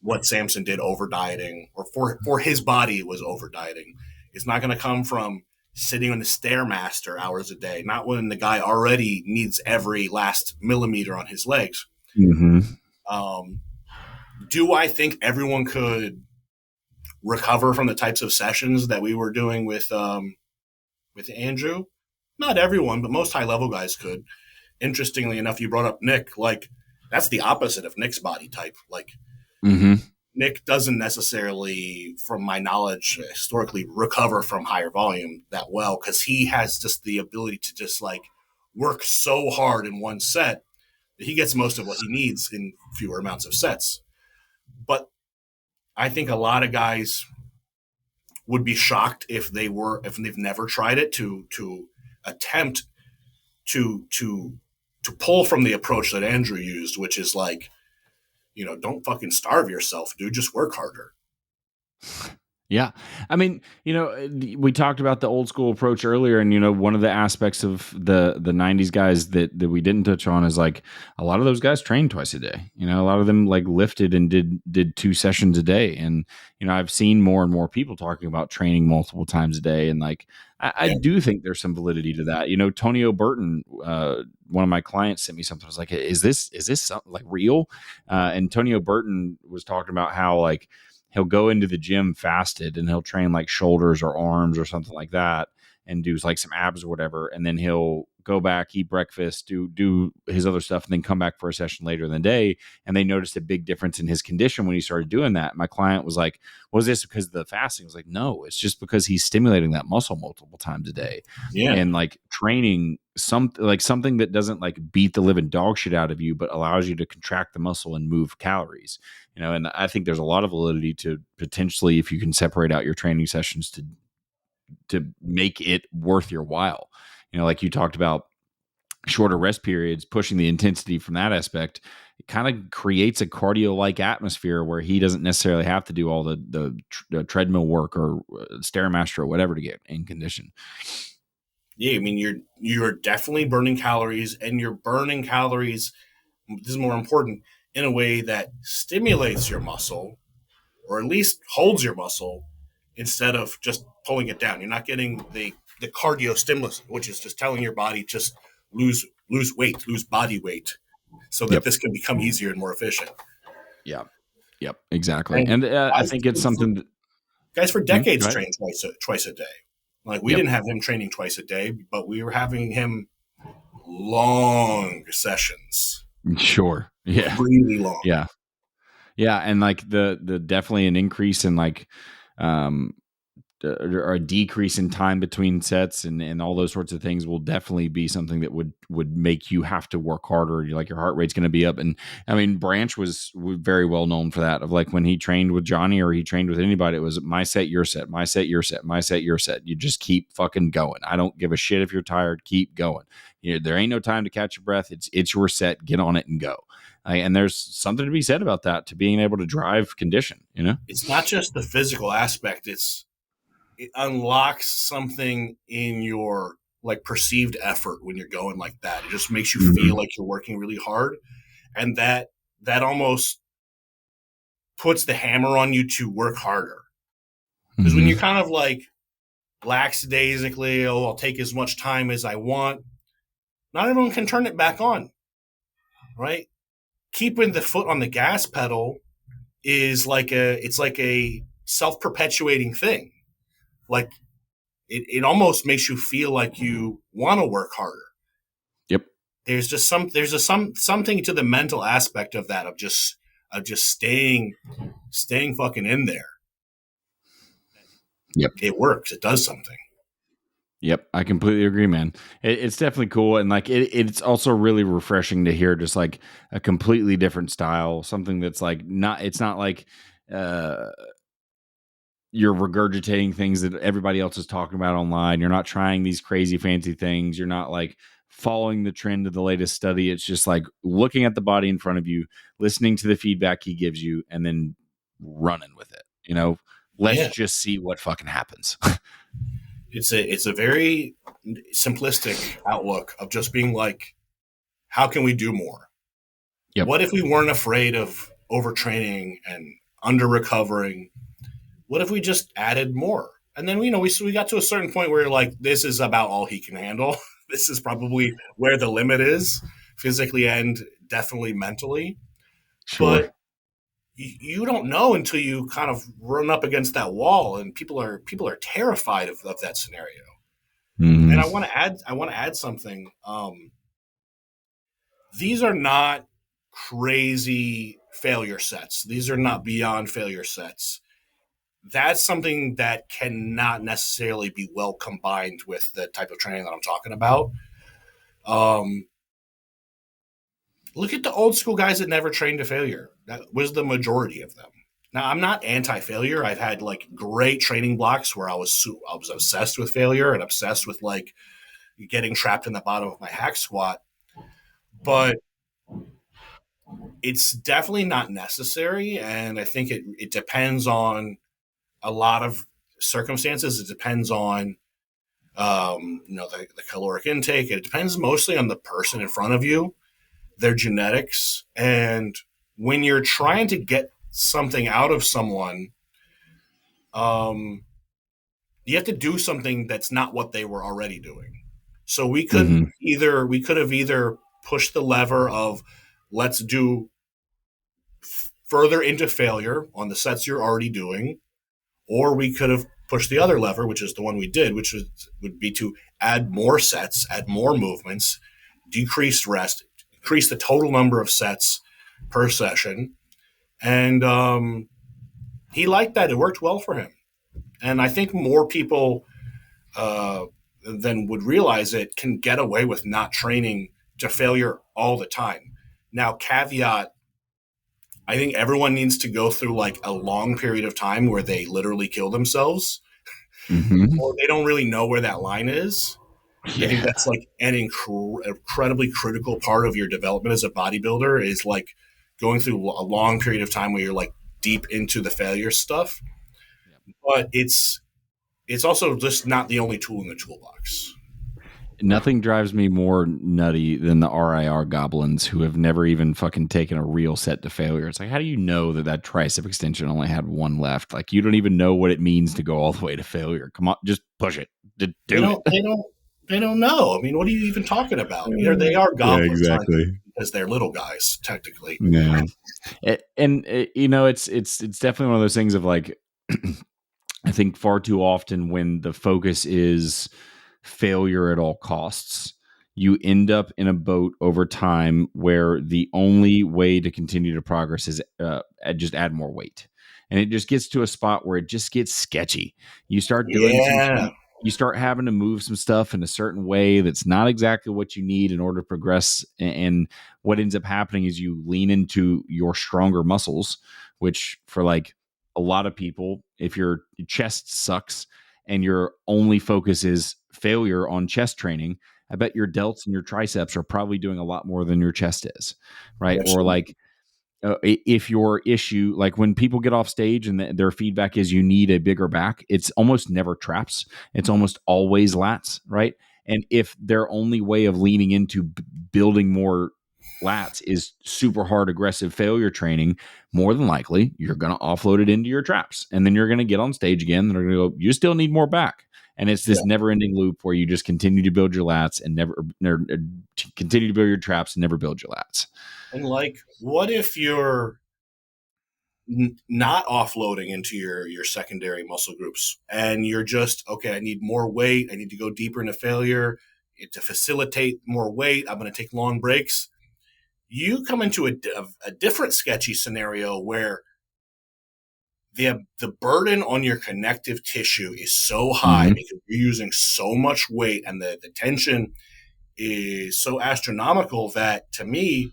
what Samson did over dieting, or for his body was over dieting. It's not going to come from sitting on the Stairmaster hours a day, not when the guy already needs every last millimeter on his legs. Mm-hmm. Do I think everyone could recover from the types of sessions that we were doing with Andrew? Not everyone, but most high level guys could. Interestingly enough, you brought up Nick. Like, that's the opposite of Nick's body type. Like, Nick doesn't necessarily, from my knowledge, historically recover from higher volume that well, because he has just the ability to just like work so hard in one set that he gets most of what he needs in fewer amounts of sets. But I think a lot of guys would be shocked if they've never tried it to attempt to pull from the approach that Andrew used, which is like, don't fucking starve yourself, dude. Just work harder. Yeah. I mean, we talked about the old school approach earlier, and, one of the aspects of the 90s guys that we didn't touch on is like a lot of those guys trained twice a day. A lot of them like lifted and did 2 sessions a day. And, I've seen more and more people talking about training multiple times a day. And like, I do think there's some validity to that. Tonio Burton, one of my clients sent me something. I was like, is this something like real? And Tonio Burton was talking about how like, he'll go into the gym fasted and he'll train like shoulders or arms or something like that and do like some abs or whatever. And then he'll go back, eat breakfast, do his other stuff, and then come back for a session later in the day. And they noticed a big difference in his condition when he started doing that. My client was like, was this because of the fasting? I was like, no, it's just because he's stimulating that muscle multiple times a day. Yeah. And like training something that doesn't like beat the living dog shit out of you, but allows you to contract the muscle and move calories. And I think there's a lot of validity to potentially, if you can separate out your training sessions to make it worth your while. Like you talked about shorter rest periods, pushing the intensity from that aspect, it kind of creates a cardio-like atmosphere where he doesn't necessarily have to do all the treadmill work or Stairmaster or whatever to get in condition. Yeah, I mean, you're definitely burning calories, and you're burning calories. This is more important, in a way that stimulates your muscle, or at least holds your muscle, instead of just pulling it down. You're not getting the cardio stimulus, which is just telling your body just lose weight, lose body weight, so that this can become easier and more efficient. Yeah. Yep. Exactly. And I think it's something guys for decades train twice a day. Like we didn't have him training twice a day, but we were having him long sessions. Sure. Yeah. Really long. Yeah. Yeah. And like the definitely an increase in like, or a decrease in time between sets and all those sorts of things will definitely be something that would make you have to work harder. Like your heart rate's going to be up. And I mean, Branch was very well known for that, of like when he trained with Johnny or he trained with anybody, it was my set, your set, my set, your set, my set, your set. You just keep fucking going. I don't give a shit if you're tired, keep going. There ain't no time to catch your breath. It's your set, get on it and go. And there's something to be said about that, to being able to drive condition, It's not just the physical aspect. It unlocks something in your like perceived effort when you're going like that. It just makes you feel like you're working really hard. And that almost puts the hammer on you to work harder. Because when you're kind of like lackadaisically, I'll take as much time as I want, not everyone can turn it back on, right? Keeping the foot on the gas pedal is like a self-perpetuating thing. Like it almost makes you feel like you want to work harder. Yep. There's something to the mental aspect of that, of just staying fucking in there. Yep. It works. It does something. Yep. I completely agree, man. It's definitely cool. And like, it's also really refreshing to hear just like a completely different style, something that's like it's not like, you're regurgitating things that everybody else is talking about online. You're not trying these crazy fancy things. You're not like following the trend of the latest study. It's just like looking at the body in front of you, listening to the feedback he gives you, and then running with it. Let's just see what fucking happens. It's a very simplistic outlook of just being like, how can we do more? Yep. What if we weren't afraid of overtraining and under recovering? What if we just added more? And then, we got to a certain point where like, this is about all he can handle. This is probably where the limit is, physically and definitely mentally. Sure. But you don't know until you kind of run up against that wall, and people are terrified of that scenario. Mm-hmm. And I want to add something. These are not crazy failure sets. These are not beyond failure sets. That's something that cannot necessarily be well combined with the type of training that I'm talking about. Look at the old school guys that never trained to failure. That was the majority of them. Now, I'm not anti-failure. I've had like great training blocks where I was obsessed with failure and obsessed with like getting trapped in the bottom of my hack squat. But it's definitely not necessary. And I think it depends on a lot of circumstances. It depends on, the caloric intake. It depends mostly on the person in front of you, their genetics. And when you're trying to get something out of someone, you have to do something that's not what they were already doing. So we could have either pushed the lever of let's do further into failure on the sets you're already doing, or we could have pushed the other lever, which is the one we did, which would be to add more sets, add more movements, decrease rest, increase the total number of sets per session. And he liked that. It worked well for him. And I think more people than would realize it can get away with not training to failure all the time. Now, caveat, I think everyone needs to go through like a long period of time where they literally kill themselves, or they don't really know where that line is. Yeah. I think that's like an incredibly critical part of your development as a bodybuilder, is like going through a long period of time where you're like deep into the failure stuff. Yeah. But it's also just not the only tool in the toolbox. Nothing drives me more nutty than the RIR goblins who have never even fucking taken a real set to failure. It's like, how do you know that tricep extension only had one left? Like, you don't even know what it means to go all the way to failure. Come on, just push it. They don't know. I mean, what are you even talking about? They are goblins, yeah, exactly, because they're little guys, technically. Yeah, and it's definitely one of those things of like, I think far too often when the focus is failure at all costs, you end up in a boat over time where the only way to continue to progress is just add more weight. And it just gets to a spot where it just gets sketchy. You start doing you start having to move some stuff in a certain way that's not exactly what you need in order to progress. And what ends up happening is you lean into your stronger muscles, which for like a lot of people, if your chest sucks and your only focus is failure on chest training, I bet your delts and your triceps are probably doing a lot more than your chest is, right? Or like, if your issue, like when people get off stage and their feedback is you need a bigger back, it's almost never traps. It's almost always lats, right? And if their only way of leaning into building more lats is super hard, aggressive failure training, more than likely you're going to offload it into your traps. And then you're going to get on stage again and they're going to go, you still need more back. And it's this never ending loop where you just continue to build your lats and never continue to build your traps and never build your lats. And like, what if you're not offloading into your secondary muscle groups and you're just, okay, I need more weight. I need to go deeper into failure to facilitate more weight. I'm going to take long breaks. You come into a different sketchy scenario where the burden on your connective tissue is so high because you're using so much weight and the tension is so astronomical that, to me,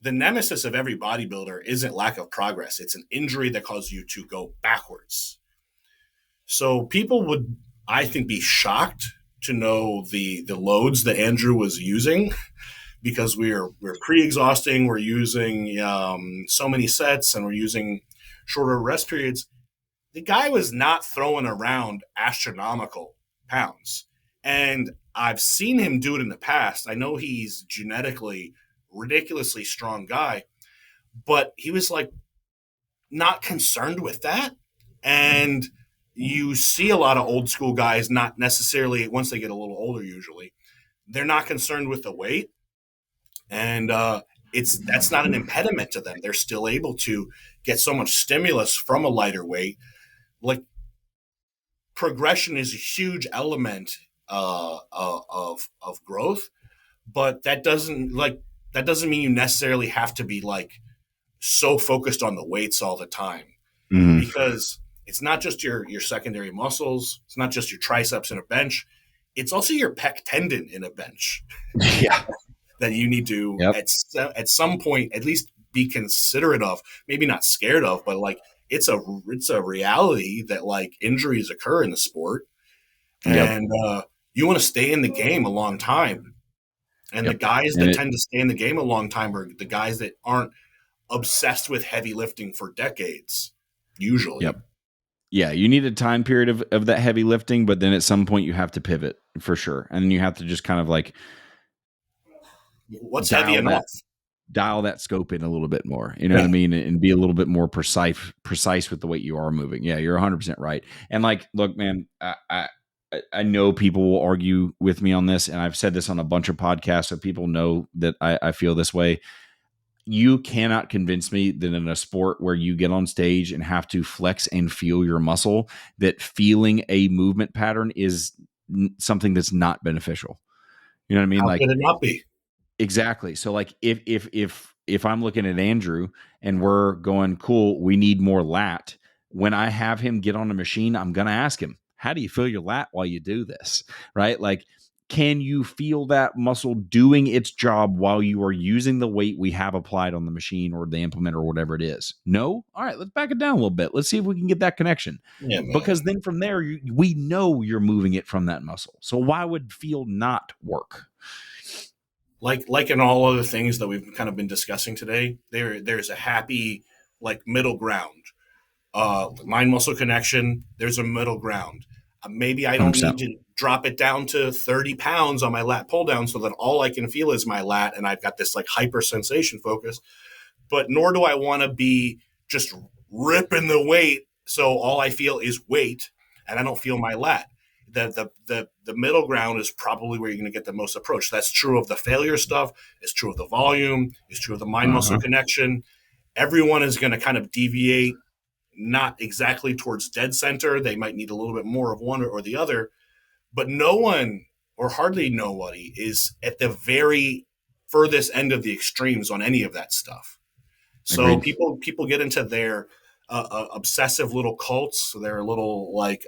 the nemesis of every bodybuilder isn't lack of progress. It's an injury that causes you to go backwards. So people would, I think, be shocked to know the loads that Andrew was using, because we're pre-exhausting. We're using so many sets and we're using shorter rest periods. The guy was not throwing around astronomical pounds. And I've seen him do it in the past. I know he's genetically ridiculously strong guy, but he was like not concerned with that. And you see a lot of old school guys, not necessarily once they get a little older, usually they're not concerned with the weight. And that's not an impediment to them. They're still able to get so much stimulus from a lighter weight. Like, progression is a huge element of growth, but that doesn't mean you necessarily have to be like so focused on the weights all the time, because it's not just your secondary muscles. It's not just your triceps in a bench. It's also your pec tendon in a bench. Yeah. That you need to at some point at least be considerate of, maybe not scared of, but like it's a reality that like injuries occur in the sport, and you want to stay in the game a long time. And the guys that tend to stay in the game a long time are the guys that aren't obsessed with heavy lifting for decades, usually. Yeah, you need a time period of that heavy lifting, but then at some point you have to pivot for sure. And then you have to just kind of like, what's heavy enough? Dial that scope in a little bit more, you know what I mean? And be a little bit more precise with the weight you are moving. Yeah, you're 100% right. And like, look, man, I know people will argue with me on this, and I've said this on a bunch of podcasts, so people know that I feel this way. You cannot convince me that in a sport where you get on stage and have to flex and feel your muscle, that feeling a movement pattern is something that's not beneficial. You know what I mean? How could it not be? Exactly. So like if I'm looking at Andrew and we're going, cool, we need more lat. When I have him get on a machine, I'm going to ask him, how do you feel your lat while you do this? Right? Like, can you feel that muscle doing its job while you are using the weight we have applied on the machine or the implement or whatever it is? No? All right, let's back it down a little bit. Let's see if we can get that connection. Yeah, because then from there, we know you're moving it from that muscle. So why would feel not work? Like in all other things that we've kind of been discussing today, there's a happy like middle ground. Mind muscle connection, there's a middle ground. Maybe I don't 100%. Need to drop it down to 30 pounds on my lat pull down so that all I can feel is my lat and I've got this like hyper sensation focus. But nor do I want to be just ripping the weight so all I feel is weight and I don't feel my lat. The middle ground is probably where you're going to get the most approach. That's true of the failure stuff. It's true of the volume. It's true of the mind-muscle connection. Everyone is going to kind of deviate, not exactly towards dead center. They might need a little bit more of one or the other. But no one, or hardly nobody, is at the very furthest end of the extremes on any of that stuff. So Agreed. people get into their obsessive little cults, their little like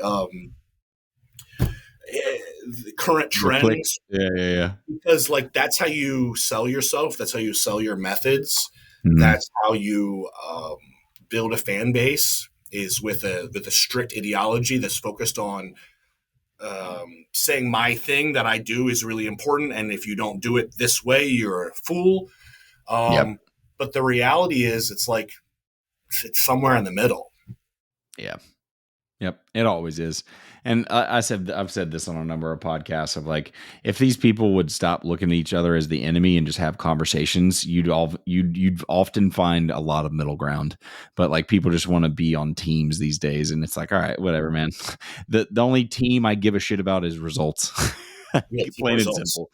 current trends. Yeah. Because like that's how you sell yourself. That's how you sell your methods. Mm-hmm. That's how you build a fan base, is with a strict ideology that's focused on saying my thing that I do is really important, and if you don't do it this way, you're a fool. But the reality is, it's like it's somewhere in the middle. Yeah. Yep, it always is. And I've said this on a number of podcasts of like, if these people would stop looking at each other as the enemy and just have conversations, you'd often find a lot of middle ground. But like, people just want to be on teams these days, and it's like, all right, whatever, man. The only team I give a shit about is results. Plain and simple.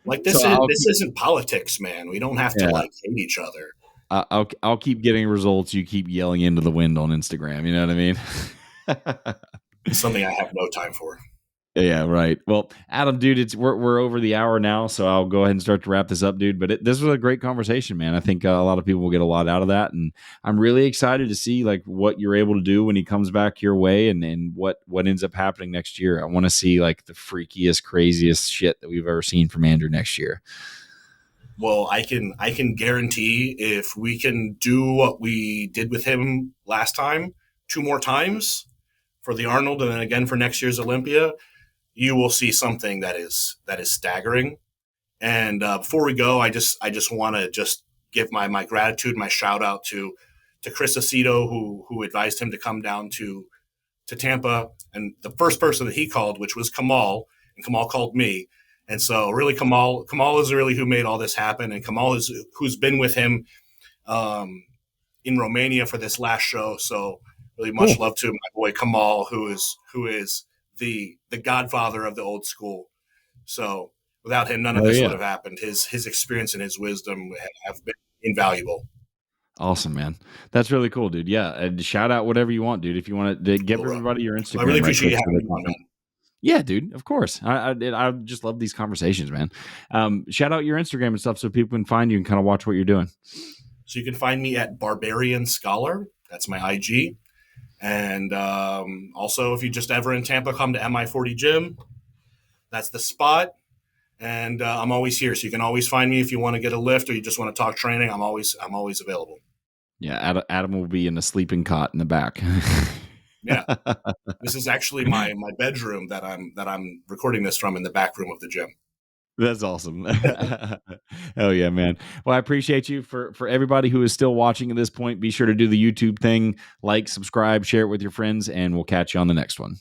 Like this isn't politics, man. We don't have to like hate each other. I'll keep getting results. You keep yelling into the wind on Instagram. You know what I mean? Something I have no time for. Yeah, right. Well, Adam, dude, we're over the hour now, so I'll go ahead and start to wrap this up, dude. But this was a great conversation, man. I think a lot of people will get a lot out of that, and I'm really excited to see like what you're able to do when he comes back your way, and what ends up happening next year. I want to see like the freakiest, craziest shit that we've ever seen from Andrew next year. Well, I can guarantee if we can do what we did with him last time 2 more times for the Arnold and then again for next year's Olympia, you will see something that is staggering. And before we go, I just want to just give my gratitude, my shout out to Chris Aceto, who advised him to come down to Tampa. And the first person that he called, which was Kamal, and Kamal called me. And so really Kamal is really who made all this happen. And Kamal is who's been with him in Romania for this last show. So really much love to my boy Kamal, who is the godfather of the old school. So without him, none of this would have happened. His experience and his wisdom have been invaluable. Awesome, man. That's really cool, dude. Yeah. And shout out whatever you want, dude. If you want to give everybody your Instagram. I really appreciate you having me on, man. Yeah, dude. Of course. I just love these conversations, man. Shout out your Instagram and stuff so people can find you and kind of watch what you're doing. So you can find me at Barbarian Scholar. That's my IG. And also, if you just ever in Tampa, come to MI40 Gym. That's the spot. And I'm always here. So you can always find me if you want to get a lift or you just want to talk training. I'm always available. Yeah, Adam will be in a sleeping cot in the back. Yeah, this is actually my bedroom that I'm recording this from, in the back room of the gym. That's awesome. Hell yeah, man. Well, I appreciate you. For everybody who is still watching at this point, be sure to do the YouTube thing, like, subscribe, share it with your friends, and we'll catch you on the next one.